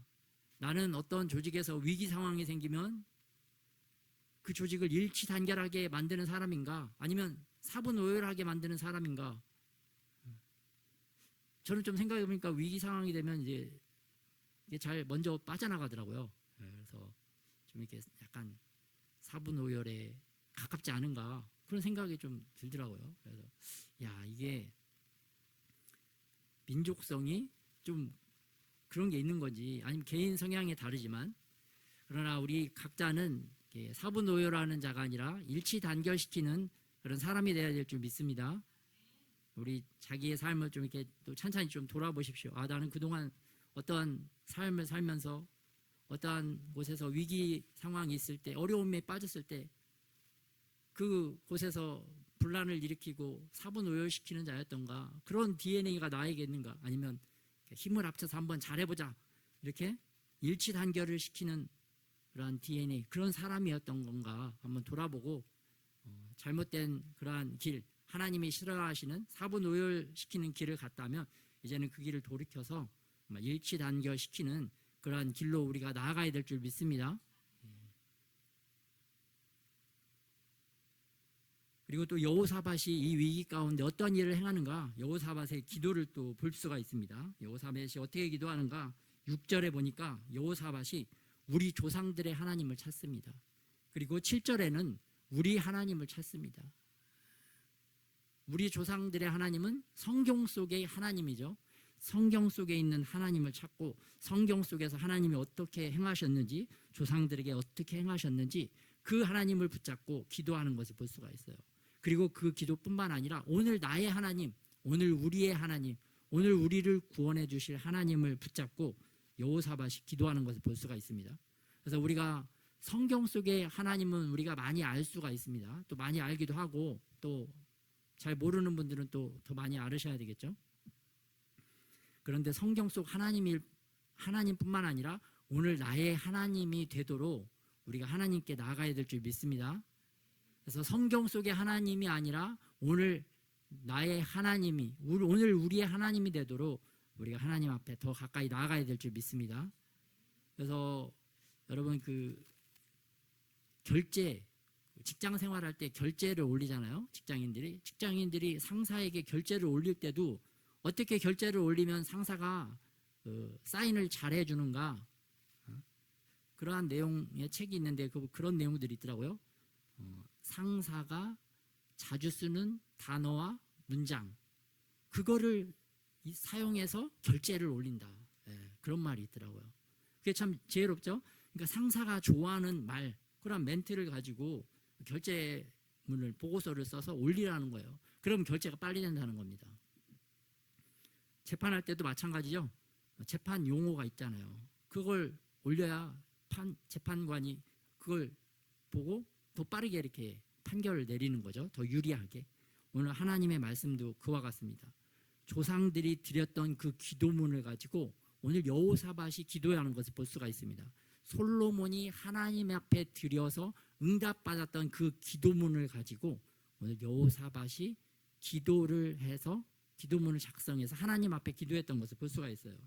나는 어떤 조직에서 위기 상황이 생기면 그 조직을 일치단결하게 만드는 사람인가? 아니면 사분오열하게 만드는 사람인가? 저는 좀 생각해보니까 위기 상황이 되면 이제 이게 잘 먼저 빠져나가더라고요. 그래서 좀 이렇게 약간 사분오열에 가깝지 않은가, 그런 생각이 좀 들더라고요. 그래서 이게 민족성이 좀 그런 게 있는 건지, 아니면 개인 성향이 다르지만, 그러나 우리 각자는 사분오열하는 자가 아니라 일치단결시키는 그런 사람이 되어야 될 줄 믿습니다. 우리 자기의 삶을 좀 이렇게 또 찬찬히 좀 돌아보십시오. 나는 그동안 어떠한 삶을 살면서 어떠한 곳에서 위기 상황이 있을 때, 어려움에 빠졌을 때, 그 곳에서 분란을 일으키고 사분오열시키는 자였던가? 그런 DNA가 나에게 있는가? 아니면 힘을 합쳐서 한번 잘해보자 이렇게 일치단결을 시키는 그러한 DNA, 그런 사람이었던 건가 한번 돌아보고 잘못된 그러한 길, 하나님이 싫어하시는 사분오열시키는 길을 갔다면 이제는 그 길을 돌이켜서 일치단결시키는 그러한 길로 우리가 나아가야 될 줄 믿습니다. 그리고 또 여호사밧이 이 위기 가운데 어떤 일을 행하는가? 여호사밧의 기도를 또 볼 수가 있습니다. 여호사밧이 어떻게 기도하는가? 6절에 보니까 여호사밧이 우리 조상들의 하나님을 찾습니다. 그리고 7절에는 우리 하나님을 찾습니다. 우리 조상들의 하나님은 성경 속의 하나님이죠. 성경 속에 있는 하나님을 찾고 성경 속에서 하나님이 어떻게 행하셨는지, 조상들에게 어떻게 행하셨는지 그 하나님을 붙잡고 기도하는 것을 볼 수가 있어요. 그리고 그 기도뿐만 아니라 오늘 나의 하나님, 오늘 우리의 하나님, 오늘 우리를 구원해 주실 하나님을 붙잡고 여호사밧이 기도하는 것을 볼 수가 있습니다. 그래서 우리가 성경 속의 하나님은 우리가 많이 알 수가 있습니다. 또 많이 알기도 하고 또 잘 모르는 분들은 또 더 많이 알으셔야 되겠죠. 그런데 성경 속 하나님뿐만 아니라 오늘 나의 하나님이 되도록 우리가 하나님께 나아가야 될 줄 믿습니다. 그래서 성경 속의 하나님이 아니라 오늘 나의 하나님이, 오늘 우리의 하나님이 되도록 우리가 하나님 앞에 더 가까이 나아가야 될 줄 믿습니다. 그래서 여러분 그 결제, 직장 생활할 때 결제를 올리잖아요. 직장인들이 상사에게 결제를 올릴 때도 어떻게 결제를 올리면 상사가 사인을 잘 해주는가, 그러한 내용의 책이 있는데 그런 내용들이 있더라고요. 상사가 자주 쓰는 단어와 문장, 그거를 사용해서 결제를 올린다. 그런 말이 있더라고요. 그게 참 지혜롭죠. 그러니까 상사가 좋아하는 말, 그런 멘트를 가지고 결제문을, 보고서를 써서 올리라는 거예요. 그럼 결제가 빨리 된다는 겁니다. 재판할 때도 마찬가지죠. 재판 용어가 있잖아요. 그걸 올려야 재판관이 그걸 보고 더 빠르게 이렇게 판결을 내리는 거죠. 더 유리하게. 오늘 하나님의 말씀도 그와 같습니다. 조상들이 드렸던 그 기도문을 가지고 오늘 여호사밧이 기도하는 것을 볼 수가 있습니다. 솔로몬이 하나님 앞에 드려서 응답받았던 그 기도문을 가지고 오늘 여호사밧이 기도를 해서 기도문을 작성해서 하나님 앞에 기도했던 것을 볼 수가 있어요.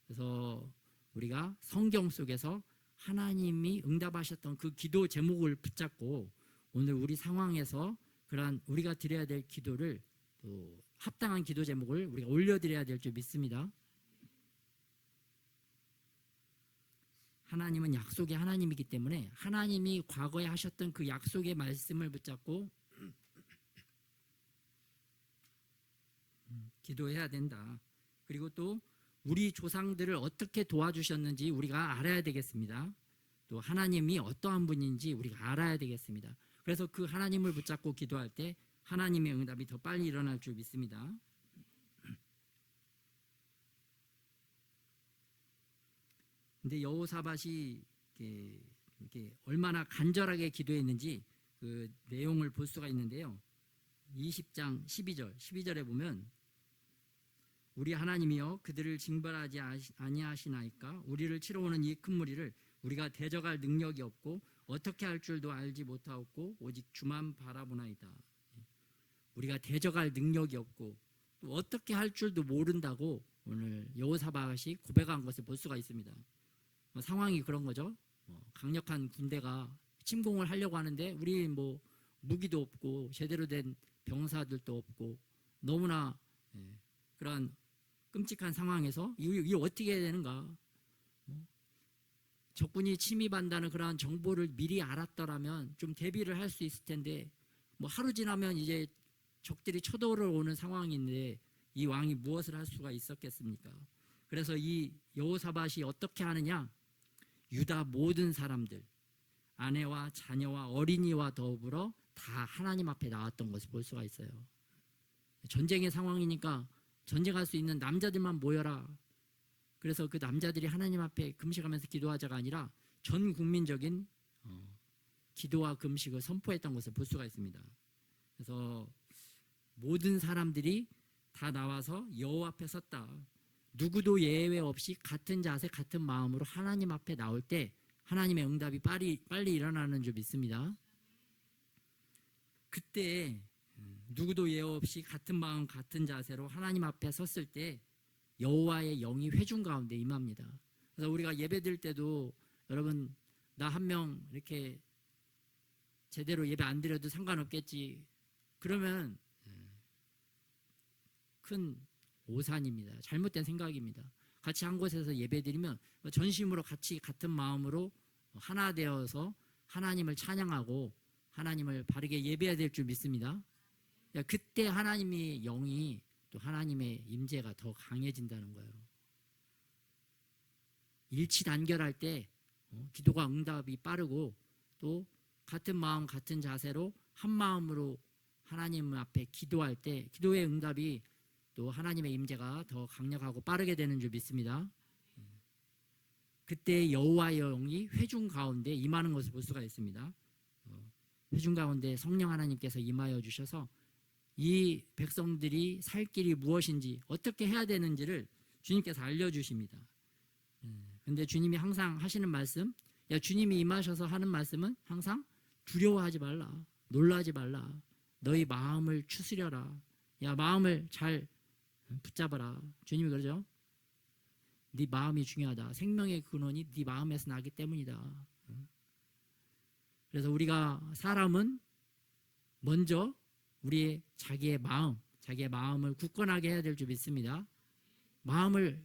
그래서 우리가 성경 속에서 하나님이 응답하셨던 그 기도 제목을 붙잡고 오늘 우리 상황에서 그러한 우리가 드려야 될 기도를, 또 합당한 기도 제목을 우리가 올려드려야 될 줄 믿습니다. 하나님은 약속의 하나님이기 때문에 하나님이 과거에 하셨던 그 약속의 말씀을 붙잡고 기도해야 된다. 그리고 또 우리 조상들을 어떻게 도와주셨는지 우리가 알아야 되겠습니다. 또 하나님이 어떠한 분인지 우리가 알아야 되겠습니다. 그래서 그 하나님을 붙잡고 기도할 때 하나님의 응답이 더 빨리 일어날 줄 믿습니다. 근데 여호사밧이 이렇게 얼마나 간절하게 기도했는지 그 내용을 볼 수가 있는데요. 20장 12절에 보면 우리 하나님이여 그들을 징벌하지 아니하시나이까? 우리를 치러 오는 이 큰 무리를 우리가 대적할 능력이 없고 어떻게 할 줄도 알지 못하옵고 오직 주만 바라보나이다. 우리가 대적할 능력이 없고 또 어떻게 할 줄도 모른다고 오늘 여호사밧이 고백한 것을 볼 수가 있습니다. 상황이 그런 거죠. 강력한 군대가 침공을 하려고 하는데 우리 무기도 없고 제대로 된 병사들도 없고 너무나 그런 끔찍한 상황에서 이게 어떻게 해야 되는가? 적군이 침입한다는 그러한 정보를 미리 알았더라면 좀 대비를 할 수 있을 텐데 하루 지나면 이제 적들이 쳐들어오는 상황인데 이 왕이 무엇을 할 수가 있었겠습니까? 그래서 이 여호사밧이 어떻게 하느냐? 유다 모든 사람들, 아내와 자녀와 어린이와 더불어 다 하나님 앞에 나왔던 것을 볼 수가 있어요. 전쟁의 상황이니까 전쟁할 수 있는 남자들만 모여라. 그래서 그 남자들이 하나님 앞에 금식하면서 기도하자가 아니라 전 국민적인 기도와 금식을 선포했던 것을 볼 수가 있습니다. 그래서 모든 사람들이 다 나와서 여호와 앞에 섰다. 누구도 예외 없이 같은 자세, 같은 마음으로 하나님 앞에 나올 때 하나님의 응답이 빨리 일어나는 줄 믿습니다. 그때 누구도 예외 없이 같은 마음, 같은 자세로 하나님 앞에 섰을 때 여호와의 영이 회중 가운데 임합니다. 그래서 우리가 예배드릴 때도 여러분 나 한 명 이렇게 제대로 예배 안 드려도 상관없겠지. 그러면 큰 오산입니다. 잘못된 생각입니다. 같이 한 곳에서 예배드리면 전심으로 같이 같은 마음으로 하나 되어서 하나님을 찬양하고 하나님을 바르게 예배해야 될 줄 믿습니다. 그때 하나님의 영이 또 하나님의 임재가 더 강해진다는 거예요. 일치단결할 때 기도가 응답이 빠르고 또 같은 마음 같은 자세로 한 마음으로 하나님 앞에 기도할 때 기도의 응답이 또 하나님의 임재가 더 강력하고 빠르게 되는 줄 믿습니다. 그때 여호와의 영이 회중 가운데 임하는 것을 볼 수가 있습니다. 회중 가운데 성령 하나님께서 임하여 주셔서 이 백성들이 살 길이 무엇인지 어떻게 해야 되는지를 주님께서 알려주십니다. 근데 주님이 항상 하시는 말씀, 주님이 임하셔서 하는 말씀은 항상 두려워하지 말라, 놀라지 말라, 너희 마음을 추스려라, 마음을 잘 붙잡아라. 주님이 그러죠. 네 마음이 중요하다. 생명의 근원이 네 마음에서 나기 때문이다. 그래서 우리가 사람은 먼저 우리의 자기의 마음을 굳건하게 해야 될 줄 믿습니다.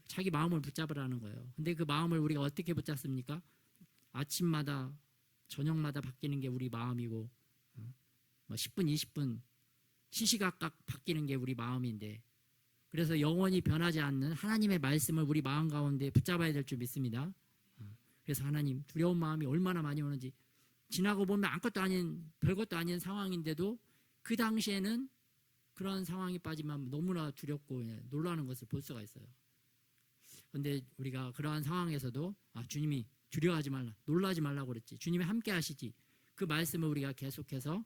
자기 마음을 붙잡으라는 거예요. 근데 그 마음을 우리가 어떻게 붙잡습니까? 아침마다 저녁마다 바뀌는 게 우리 마음이고 10분 20분 시시각각 바뀌는 게 우리 마음인데, 그래서 영원히 변하지 않는 하나님의 말씀을 우리 마음 가운데 붙잡아야 될 줄 믿습니다. 그래서 하나님 두려운 마음이 얼마나 많이 오는지, 지나고 보면 아무것도 아닌 별것도 아닌 상황인데도 그 당시에는 그런 상황이 빠지면 너무나 두렵고 놀라는 것을 볼 수가 있어요. 그런데 우리가 그러한 상황에서도 주님이 두려워하지 말라, 놀라지 말라고 그랬지, 주님이 함께 하시지, 그 말씀을 우리가 계속해서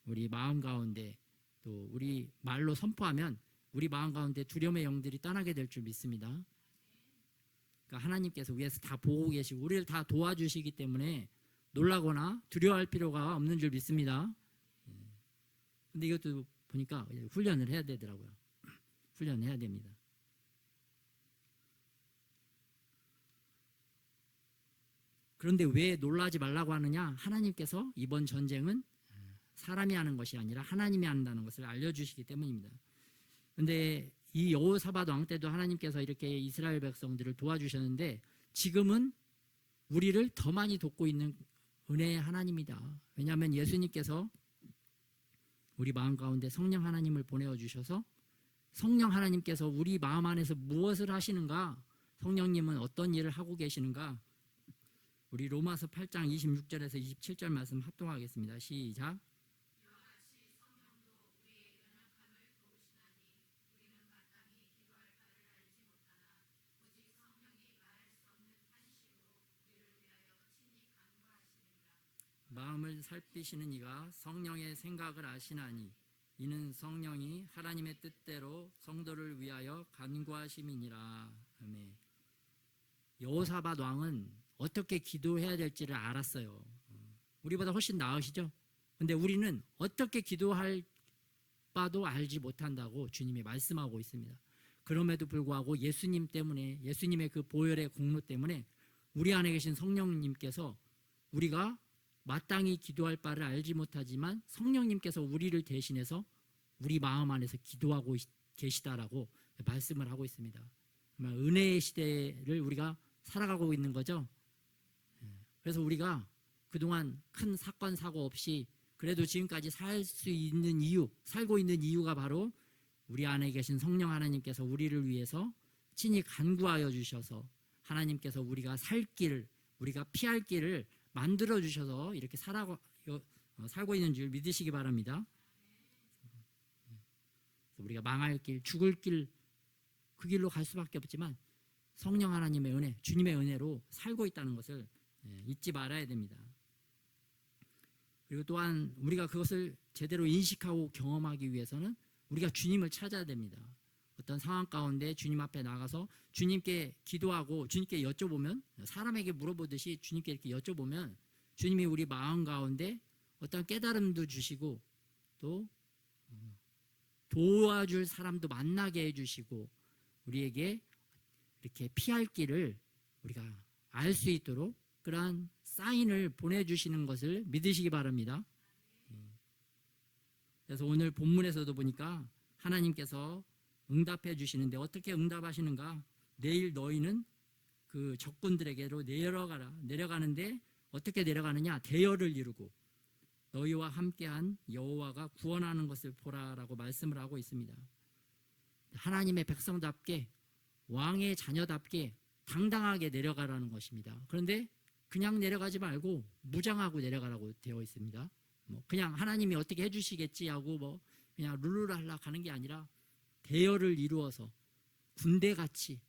우리 마음 가운데 또 우리 말로 선포하면 우리 마음 가운데 두려움의 영들이 떠나게 될 줄 믿습니다. 그러니까 하나님께서 위에서 다 보고 계시고 우리를 다 도와주시기 때문에 놀라거나 두려워할 필요가 없는 줄 믿습니다. 근데 이것도 보니까 훈련을 해야 되더라고요. 훈련을 해야 됩니다. 그런데 왜 놀라지 말라고 하느냐? 하나님께서 이번 전쟁은 사람이 하는 것이 아니라 하나님이 한다는 것을 알려주시기 때문입니다. 그런데 이 여호사밧 왕 때도 하나님께서 이렇게 이스라엘 백성들을 도와주셨는데 지금은 우리를 더 많이 돕고 있는 은혜의 하나님이다. 왜냐하면 예수님께서 우리 마음 가운데 성령 하나님을 보내주셔서 성령 하나님께서 우리 마음 안에서 무엇을 하시는가, 성령님은 어떤 일을 하고 계시는가, 우리 로마서 8장 26절에서 27절 말씀 합동하겠습니다. 시작. 마음을 살피시는 이가 성령의 생각을 아시나니 이는 성령이 하나님의 뜻대로 성도를 위하여 간구하심이니라. 아멘. 여호사밧 왕은 어떻게 기도해야 될지를 알았어요. 우리보다 훨씬 나으시죠? 근데 우리는 어떻게 기도할 바도 알지 못한다고 주님이 말씀하고 있습니다. 그럼에도 불구하고 예수님 때문에, 예수님의 그 보혈의 공로 때문에 우리 안에 계신 성령님께서 우리가 마땅히 기도할 바를 알지 못하지만 성령님께서 우리를 대신해서 우리 마음 안에서 기도하고 계시다라고 말씀을 하고 있습니다. 은혜의 시대를 우리가 살아가고 있는 거죠. 그래서 우리가 그동안 큰 사건 사고 없이 그래도 지금까지 살고 있는 이유가 바로 우리 안에 계신 성령 하나님께서 우리를 위해서 친히 간구하여 주셔서 하나님께서 우리가 살 길을, 우리가 피할 길을 만들어 주셔서 이렇게 살고 있는 줄 믿으시기 바랍니다. 우리가 망할 길, 죽을 길, 그 길로 갈 수밖에 없지만 성령 하나님의 은혜, 주님의 은혜로 살고 있다는 것을 잊지 말아야 됩니다. 그리고 또한 우리가 그것을 제대로 인식하고 경험하기 위해서는 우리가 주님을 찾아야 됩니다. 어떤 상황 가운데 주님 앞에 나가서 주님께 기도하고 주님께 여쭤보면, 사람에게 물어보듯이 주님께 이렇게 여쭤보면 주님이 우리 마음 가운데 어떤 깨달음도 주시고 또 도와줄 사람도 만나게 해주시고 우리에게 이렇게 피할 길을 우리가 알 수 있도록 그러한 사인을 보내주시는 것을 믿으시기 바랍니다. 그래서 오늘 본문에서도 보니까 하나님께서 응답해 주시는데 어떻게 응답하시는가? 내일 너희는 그 적군들에게로 내려가라. 내려가는데 어떻게 내려가느냐? 대열을 이루고 너희와 함께한 여호와가 구원하는 것을 보라라고 말씀을 하고 있습니다. 하나님의 백성답게 왕의 자녀답게 당당하게 내려가라는 것입니다. 그런데 그냥 내려가지 말고 무장하고 내려가라고 되어 있습니다. 그냥 하나님이 어떻게 해주시겠지 하고 그냥 룰루랄라 가는 게 아니라 대열을 이루어서 군대같이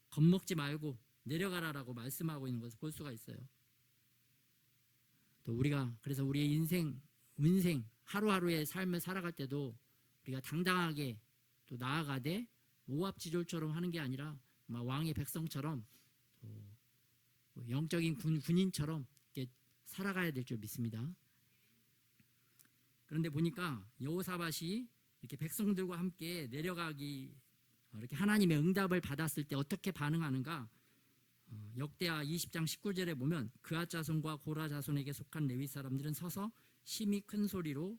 겁먹지 말고 내려가라라고 말씀하고 있는 것을 볼 수가 있어요. 또 우리가 그래서 우리의 인생 하루하루의 삶을 살아갈 때도 우리가 당당하게 또 나아가되 모압지졸처럼 하는 게 아니라 왕의 백성처럼 영적인 군인처럼 이렇게 살아가야 될 줄 믿습니다. 그런데 보니까 여호사밧이 이렇게 백성들과 함께 내려가기 이렇게 하나님의 응답을 받았을 때 어떻게 반응하는가? 역대하 20장 19절에 보면 그앗 자손과 고라 자손에게 속한 레위 사람들은 서서 심히 큰 소리로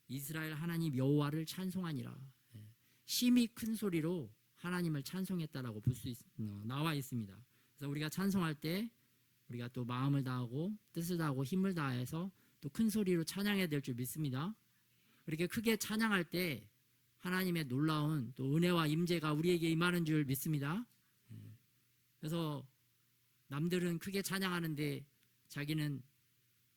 이스라엘 하나님 여호와를 찬송하니라. 심히 큰 소리로 하나님을 찬송했다라고 볼 수 나와 있습니다. 그래서 우리가 찬송할 때 우리가 또 마음을 다하고 뜻을 다하고 힘을 다해서 또 큰 소리로 찬양해야 될 줄 믿습니다. 이렇게 크게 찬양할 때 하나님의 놀라운 또 은혜와 임재가 우리에게 임하는 줄 믿습니다. 그래서 남들은 크게 찬양하는데 자기는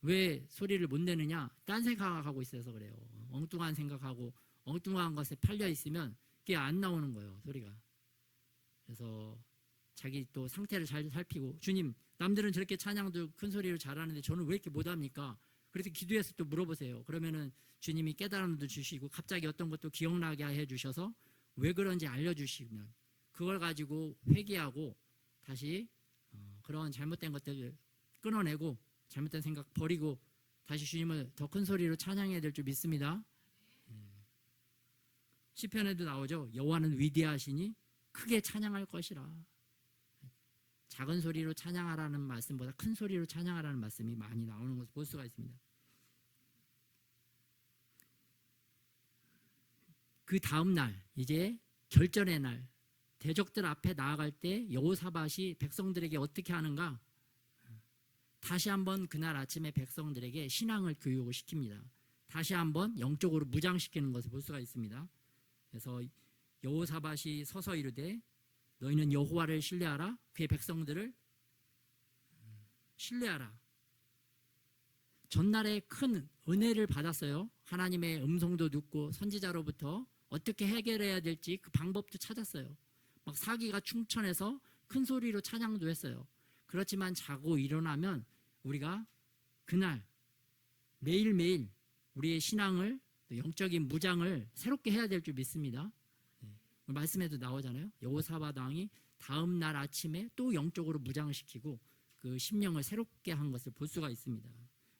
왜 소리를 못 내느냐? 딴 생각하고 있어서 그래요. 엉뚱한 생각하고 엉뚱한 것에 팔려 있으면 그게 안 나오는 거예요, 소리가. 그래서 자기 또 상태를 잘 살피고, 주님, 남들은 저렇게 찬양도 큰 소리로 잘하는데 저는 왜 이렇게 못합니까? 그래서 기도해서 또 물어보세요. 그러면은 주님이 깨달음도 주시고 갑자기 어떤 것도 기억나게 해주셔서 왜 그런지 알려주시면 그걸 가지고 회개하고 다시 그런 잘못된 것들을 끊어내고 잘못된 생각 버리고 다시 주님을 더 큰 소리로 찬양해야 될 줄 믿습니다. 시편에도 나오죠. 여호와는 위대하시니 크게 찬양할 것이라. 작은 소리로 찬양하라는 말씀보다 큰 소리로 찬양하라는 말씀이 많이 나오는 것을 볼 수가 있습니다. 그 다음 날 이제 결전의 날 대적들 앞에 나아갈 때 여호사밧이 백성들에게 어떻게 하는가? 다시 한번 그날 아침에 백성들에게 신앙을 교육을 시킵니다. 다시 한번 영적으로 무장시키는 것을 볼 수가 있습니다. 그래서 여호사밧이 서서 이르되 너희는 여호와를 신뢰하라. 그의 백성들을 신뢰하라. 전날에 큰 은혜를 받았어요. 하나님의 음성도 듣고 선지자로부터 어떻게 해결해야 될지 그 방법도 찾았어요. 막 사기가 충천해서 큰 소리로 찬양도 했어요. 그렇지만 자고 일어나면 우리가 그날 매일매일 우리의 신앙을 영적인 무장을 새롭게 해야 될 줄 믿습니다. 말씀에도 나오잖아요. 여호사밧 왕이 다음 날 아침에 또 영적으로 무장시키고 그 심령을 새롭게 한 것을 볼 수가 있습니다.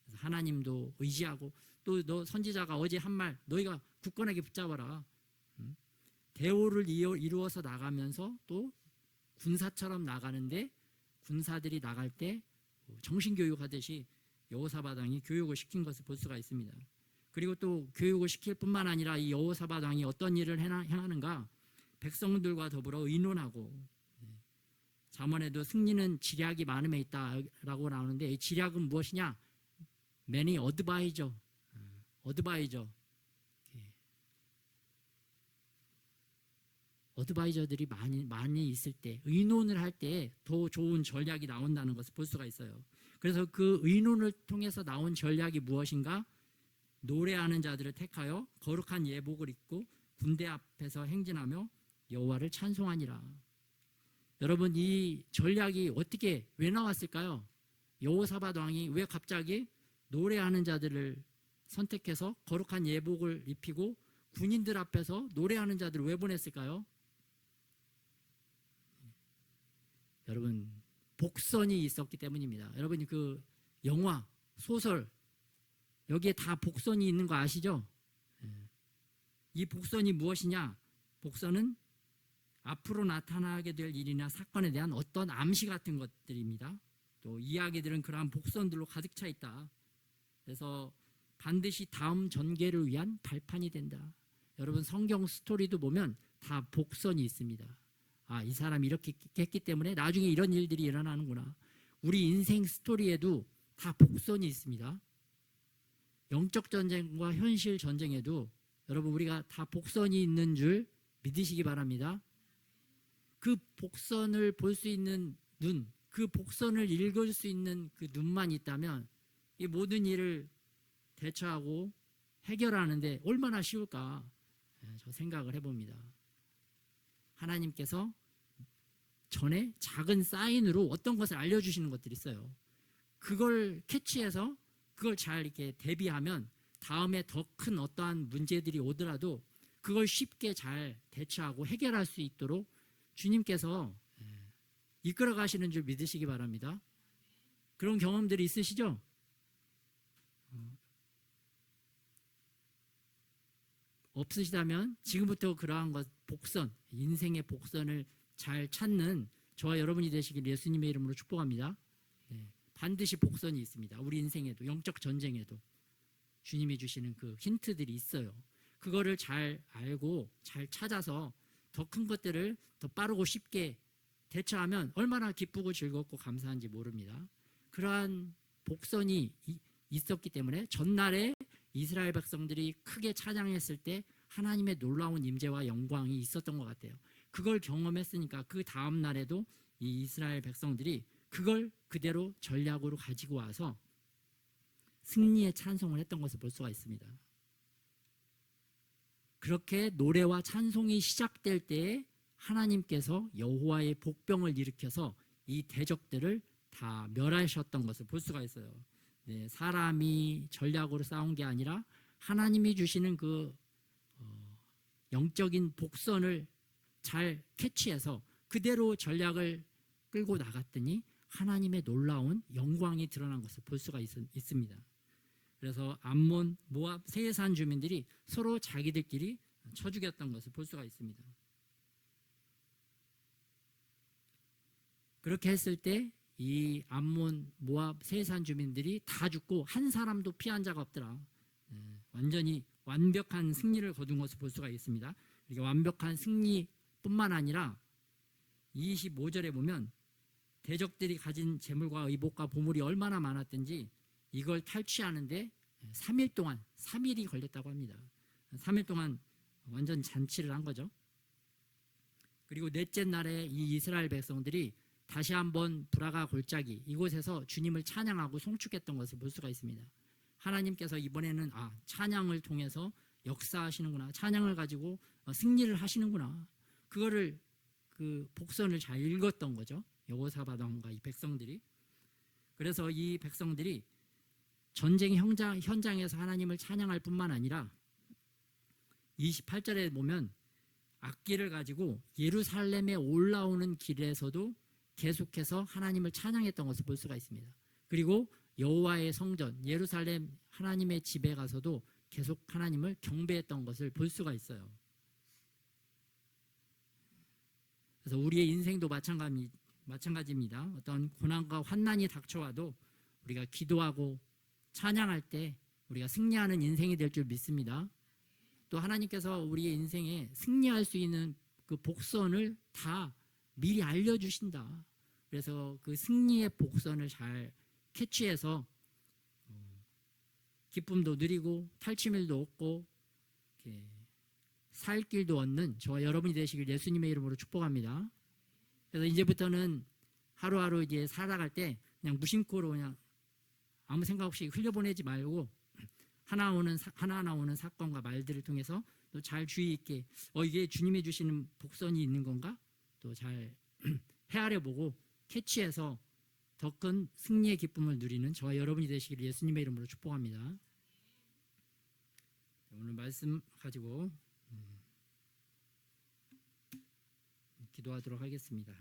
그래서 하나님도 의지하고 또 너 선지자가 어제 한 말 너희가 굳건하게 붙잡아라. 대오를 이루어서 나가면서 또 군사처럼 나가는데 군사들이 나갈 때 정신교육하듯이 여호사밧 왕이 교육을 시킨 것을 볼 수가 있습니다. 그리고 또 교육을 시킬 뿐만 아니라 이 여호사밧 왕이 어떤 일을 행하는가? 백성들과 더불어 의논하고, 잠언에도 승리는 지략이 많음에 있다라고 나오는데 이 지략은 무엇이냐? Many advisor. 어드바이저들이 많이 있을 때, 의논을 할 때 더 좋은 전략이 나온다는 것을 볼 수가 있어요. 그래서 그 의논을 통해서 나온 전략이 무엇인가? 노래하는 자들을 택하여 거룩한 예복을 입고 군대 앞에서 행진하며 여호와를 찬송하니라. 여러분, 이 전략이 왜 나왔을까요? 여호사밧 왕이 왜 갑자기 노래하는 자들을 선택해서 거룩한 예복을 입히고 군인들 앞에서 노래하는 자들을 왜 보냈을까요? 여러분, 복선이 있었기 때문입니다. 여러분이 그 영화, 소설 여기에 다 복선이 있는 거 아시죠? 이 복선이 무엇이냐? 복선은 앞으로 나타나게 될 일이나 사건에 대한 어떤 암시 같은 것들입니다. 또 이야기들은 그러한 복선들로 가득 차 있다. 그래서 반드시 다음 전개를 위한 발판이 된다. 여러분, 성경 스토리도 보면 다 복선이 있습니다. 아, 이 사람이 이렇게 했기 때문에 나중에 이런 일들이 일어나는구나. 우리 인생 스토리에도 다 복선이 있습니다. 영적 전쟁과 현실 전쟁에도 여러분, 우리가 다 복선이 있는 줄 믿으시기 바랍니다. 그 복선을 볼 수 있는 눈, 그 복선을 읽을 수 있는 그 눈만 있다면 이 모든 일을 대처하고 해결하는데 얼마나 쉬울까, 저 생각을 해봅니다. 하나님께서 전에 작은 사인으로 어떤 것을 알려주시는 것들이 있어요. 그걸 캐치해서 그걸 잘 이렇게 대비하면 다음에 더 큰 어떠한 문제들이 오더라도 그걸 쉽게 잘 대처하고 해결할 수 있도록 주님께서 이끌어 가시는 줄 믿으시기 바랍니다. 그런 경험들이 있으시죠? 없으시다면 지금부터 그러한 것, 복선, 인생의 복선을 잘 찾는 저와 여러분이 되시길 예수님의 이름으로 축복합니다. 반드시 복선이 있습니다. 우리 인생에도, 영적 전쟁에도 주님이 주시는 그 힌트들이 있어요. 그거를 잘 알고 잘 찾아서 더 큰 것들을 더 빠르고 쉽게 대처하면 얼마나 기쁘고 즐겁고 감사한지 모릅니다. 그러한 복선이 있었기 때문에 전날에 이스라엘 백성들이 크게 찬양했을 때 하나님의 놀라운 임재와 영광이 있었던 것 같아요. 그걸 경험했으니까 그 다음 날에도 이 이스라엘 백성들이 그걸 그대로 전략으로 가지고 와서 승리의 찬송을 했던 것을 볼 수가 있습니다. 그렇게 노래와 찬송이 시작될 때에 하나님께서 여호와의 복병을 일으켜서 이 대적들을 다 멸하셨던 것을 볼 수가 있어요. 사람이 전략으로 싸운 게 아니라 하나님이 주시는 그 영적인 복선을 잘 캐치해서 그대로 전략을 끌고 나갔더니 하나님의 놀라운 영광이 드러난 것을 볼 수가 있습니다. 그래서 암몬, 모압, 세산 주민들이 서로 자기들끼리 쳐 죽였던 것을 볼 수가 있습니다. 그렇게 했을 때 이 암몬, 모압, 세산 주민들이 다 죽고 한 사람도 피한 자가 없더라. 완전히 완벽한 승리를 거둔 것을 볼 수가 있습니다. 이게 완벽한 승리뿐만 아니라 25절에 보면 대적들이 가진 재물과 의복과 보물이 얼마나 많았든지 이걸 탈취하는데 3일 동안, 3일이 걸렸다고 합니다. 3일 동안 완전 잔치를 한 거죠. 그리고 넷째 날에 이 이스라엘 백성들이 다시 한번 브라가 골짜기 이곳에서 주님을 찬양하고 송축했던 것을 볼 수가 있습니다. 하나님께서 이번에는 찬양을 통해서 역사하시는구나, 찬양을 가지고 승리를 하시는구나, 그거를 그 복선을 잘 읽었던 거죠. 여호사밧 왕과 이 백성들이. 그래서 이 백성들이 전쟁 현장에서 하나님을 찬양할 뿐만 아니라 28절에 보면 악기를 가지고 예루살렘에 올라오는 길에서도 계속해서 하나님을 찬양했던 것을 볼 수가 있습니다. 그리고 여호와의 성전 예루살렘 하나님의 집에 가서도 계속 하나님을 경배했던 것을 볼 수가 있어요. 그래서 우리의 인생도 마찬가지입니다. 어떤 고난과 환난이 닥쳐와도 우리가 기도하고 찬양할 때 우리가 승리하는 인생이 될 줄 믿습니다. 또 하나님께서 우리의 인생에 승리할 수 있는 그 복선을 다 미리 알려주신다. 그래서 그 승리의 복선을 잘 캐치해서 기쁨도 누리고 탈취물도 얻고 살 길도 얻는 저와 여러분이 되시길 예수님의 이름으로 축복합니다. 그래서 이제부터는 하루하루 이제 살아갈 때 그냥 무심코로 그냥 아무 생각 없이 흘려보내지 말고 하나하나 오는 사건과 말들을 통해서 또 잘 주의 있게 이게 주님이 주시는 복선이 있는 건가? 또 잘 헤아려 보고 캐치해서 더 큰 승리의 기쁨을 누리는 저와 여러분이 되시기를 예수님의 이름으로 축복합니다. 말씀 가지고 기도하도록 하겠습니다.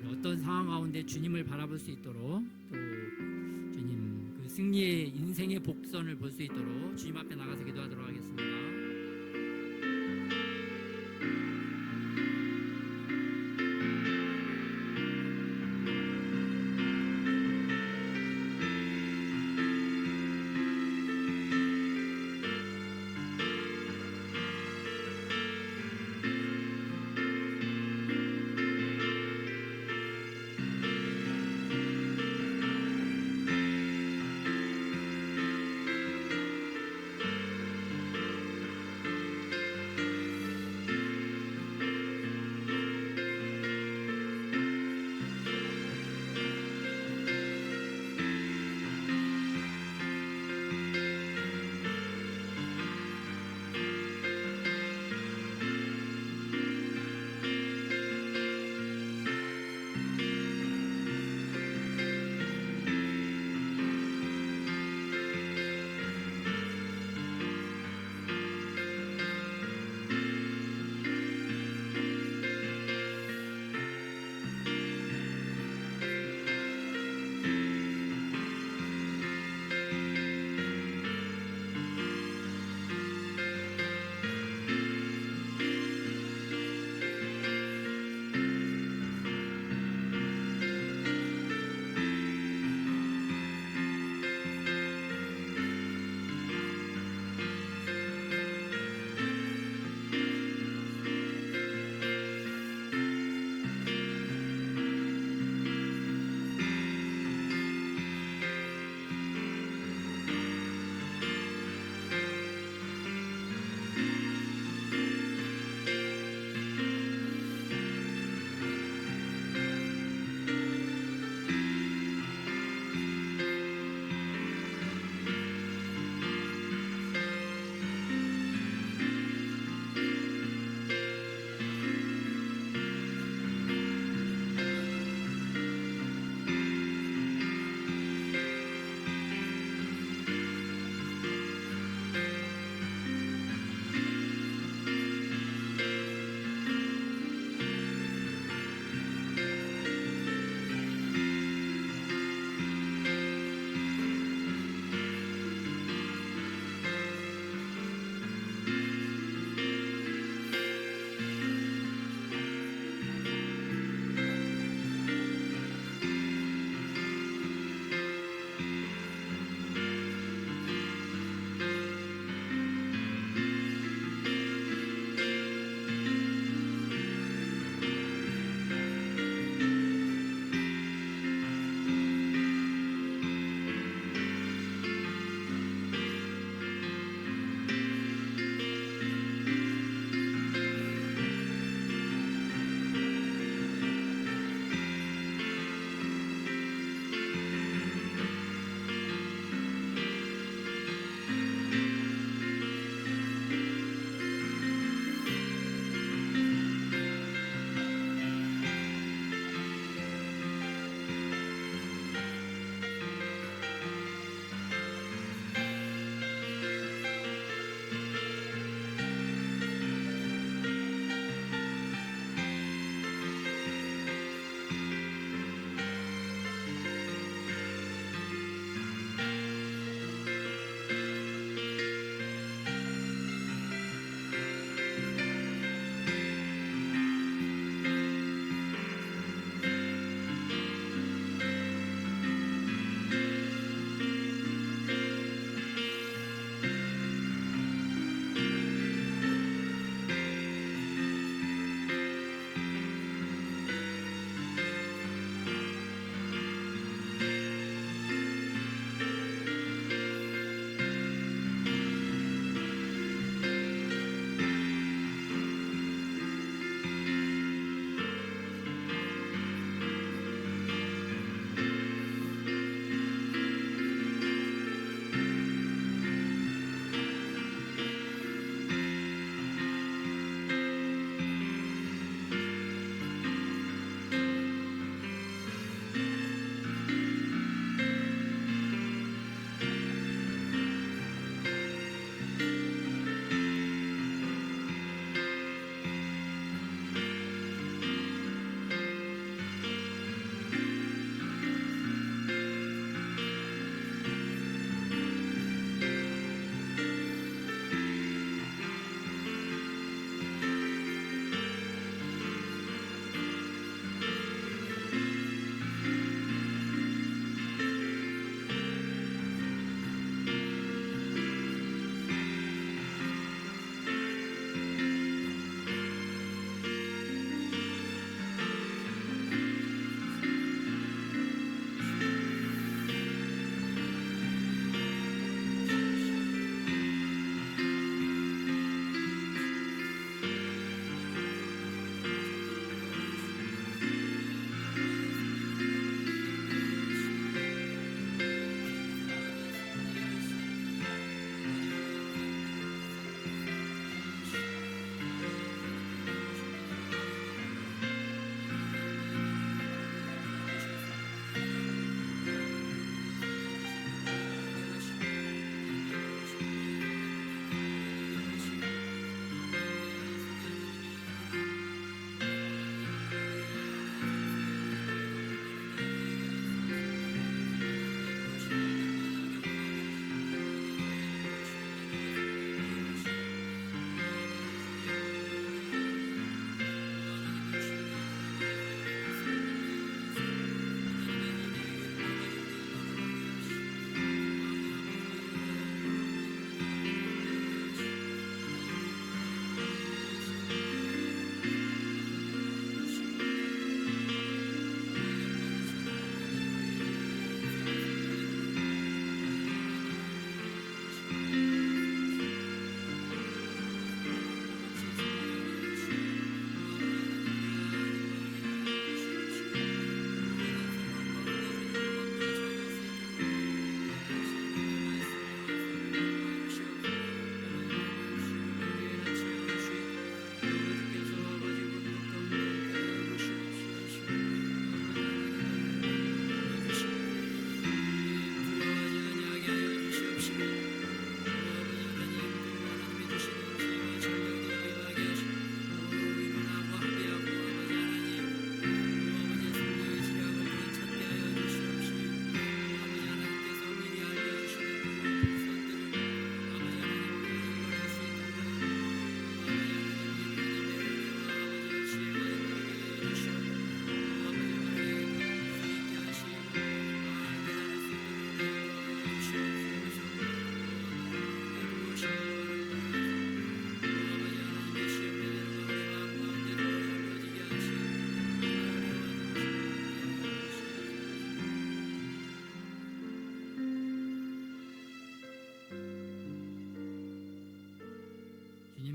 어떤 상황 가운데 주님을 바라볼 수 있도록 또 주님 그 승리의 인생의 복선을 볼 수 있도록 주님 앞에 나가서 기도하도록 하겠습니다.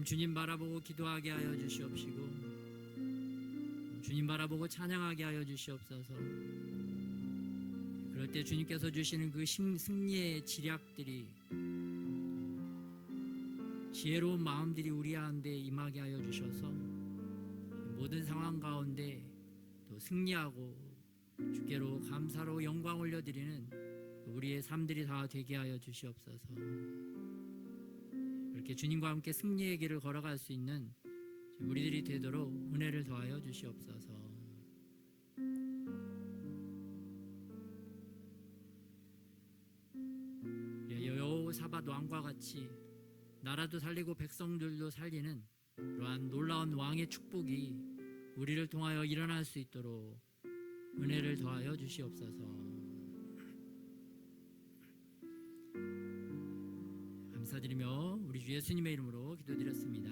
주님 바라보고 기도하게 하여 주시옵시고 주님 바라보고 찬양하게 하여 주시옵소서. 그럴 때 주님께서 주시는 그 승리의 지략들이 지혜로운 마음들이 우리 가운데 임하게 하여 주셔서 모든 상황 가운데 또 승리하고 주께로 감사로 영광 올려드리는 우리의 삶들이 다 되게 하여 주시옵소서. 이렇게 주님과 함께 승리의 길을 걸어갈 수 있는 우리들이 되도록 은혜를 더하여 주시옵소서. 여호사밧 왕과 같이 나라도 살리고 백성들도 살리는 그러한 놀라운 왕의 축복이 우리를 통하여 일어날 수 있도록 은혜를 더하여 주시옵소서. 감사드리며 우리 주 예수님의 이름으로 기도드렸습니다.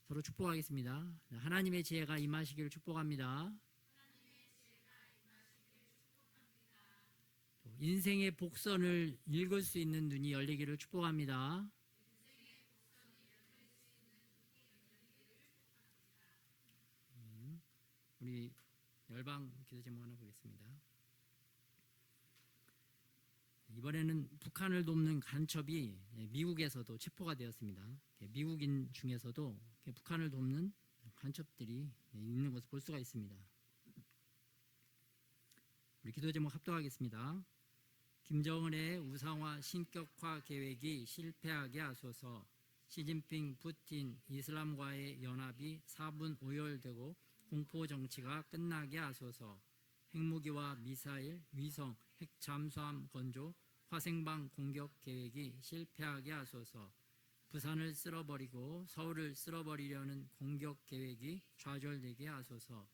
서로 축복하겠습니다. 하나님의 지혜가 임하시기를 축복합니다. 인생의 복선을 읽을 수 있는 눈이 열리기를 축복합니다. 우리 열방 기도 제목 하나 보겠습니다. 이번에는 북한을 돕는 간첩이 미국에서도 체포가 되었습니다. 미국인 중에서도 북한을 돕는 간첩들이 있는 것을 볼 수가 있습니다. 우리 기도 제목 합독하겠습니다. 김정은의 우상화 신격화 계획이 실패하게 하소서. 시진핑, 푸틴, 이슬람과의 연합이 4분 오열되고 공포 정치가 끝나게 하소서. 핵무기와 미사일, 위성, 핵 잠수함 건조, 화생방 공격 계획이 실패하게 하소서. 부산을 쓸어버리고 서울을 쓸어버리려는 공격 계획이 좌절되게 하소서.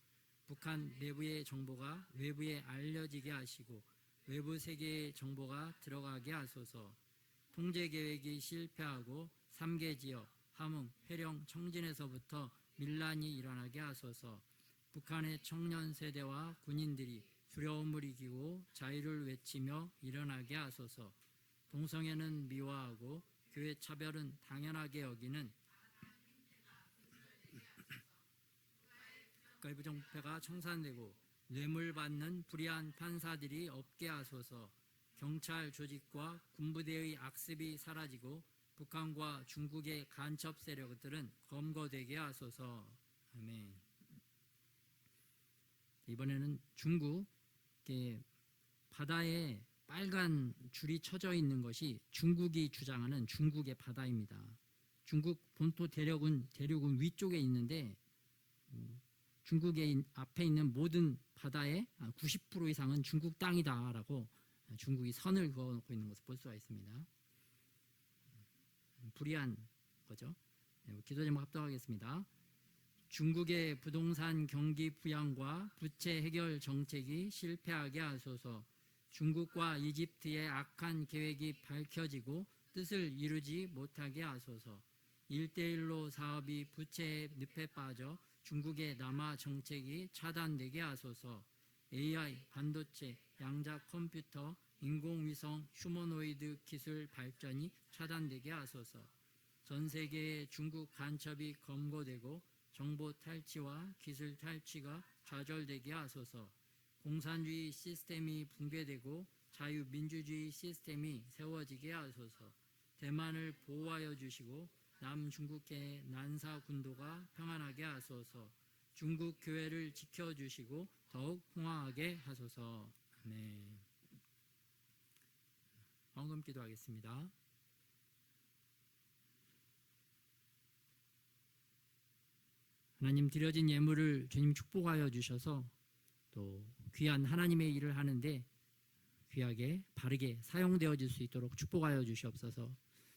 북한 내부의 정보가 외부에 알려지게 하시고 외부 세계의 정보가 들어가게 하소서. 통제 계획이 실패하고 3개 지역, 함흥, 회령, 청진에서부터 밀란이 일어나게 하소서. 북한의 청년 세대와 군인들이 두려움을 이기고 자유를 외치며 일어나게 하소서. 동성애는 미화하고 교회 차별은 당연하게 여기는 국가의 정패가 청산되고 뇌물 받는 불의한 판사들이 없게 하소서. 경찰 조직과 군부대의 악습이 사라지고 북한과 중국의 간첩 세력들은 검거되게 하소서. 아멘. 이번에는 중국 바다에 빨간 줄이 쳐져 있는 것이 중국이 주장하는 중국의 바다입니다. 중국 본토 대륙은 위쪽에 있는데 중국의 앞에 있는 모든 바다의 90% 이상은 중국 땅이다라고 중국이 선을 그어놓고 있는 것을 볼 수가 있습니다. 불의한 거죠. 기도 제목 합독하겠습니다. 중국의 부동산 경기 부양과 부채 해결 정책이 실패하게 하소서. 중국과 이집트의 악한 계획이 밝혀지고 뜻을 이루지 못하게 하소서. 1:1로 사업이 부채의 늪에 빠져 중국의 남아 정책이 차단되게 하소서. AI, 반도체, 양자 컴퓨터, 인공위성, 휴머노이드 기술 발전이 차단되게 하소서. 전 세계의 중국 간첩이 검거되고 정보 탈취와 기술 탈취가 좌절되게 하소서. 공산주의 시스템이 붕괴되고 자유민주주의 시스템이 세워지게 하소서. 대만을 보호하여 주시고 남중국해의 난사 군도가 평안하게 하소서. 중국 교회를 지켜주시고 더욱 풍화하게 하소서. 아멘. 황금 기도하겠습니다. 하나님, 드려진 예물을 주님 축복하여 주셔서 또 귀한 하나님의 일을 하는데 귀하게 바르게 사용되어질 수 있도록 축복하여 주시옵소서.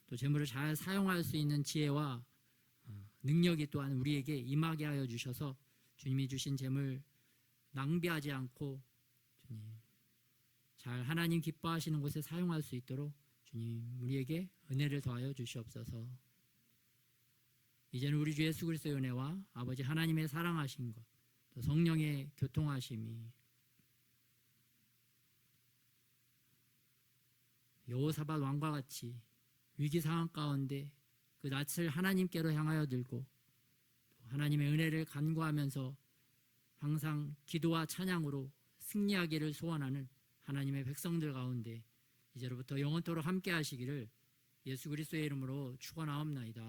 또 재물을 잘 사용할 수 있는 지혜와 능력이 또한 우리에게 임하게 하여 주셔서 주님이 주신 재물 낭비하지 않고 주님 잘 하나님 기뻐하시는 곳에 사용할 수 있도록 주님 우리에게 은혜를 더하여 주시옵소서. 이제는 우리 주 예수 그리스도의 은혜와 아버지 하나님의 사랑하신 것, 또 성령의 교통하심이 여호사밧 왕과 같이 위기 상황 가운데 그 낯을 하나님께로 향하여 들고 하나님의 은혜를 간구하면서 항상 기도와 찬양으로 승리하기를 소원하는 하나님의 백성들 가운데 이제로부터 영원토록 함께 하시기를 예수 그리스도의 이름으로 축원하옵나이다.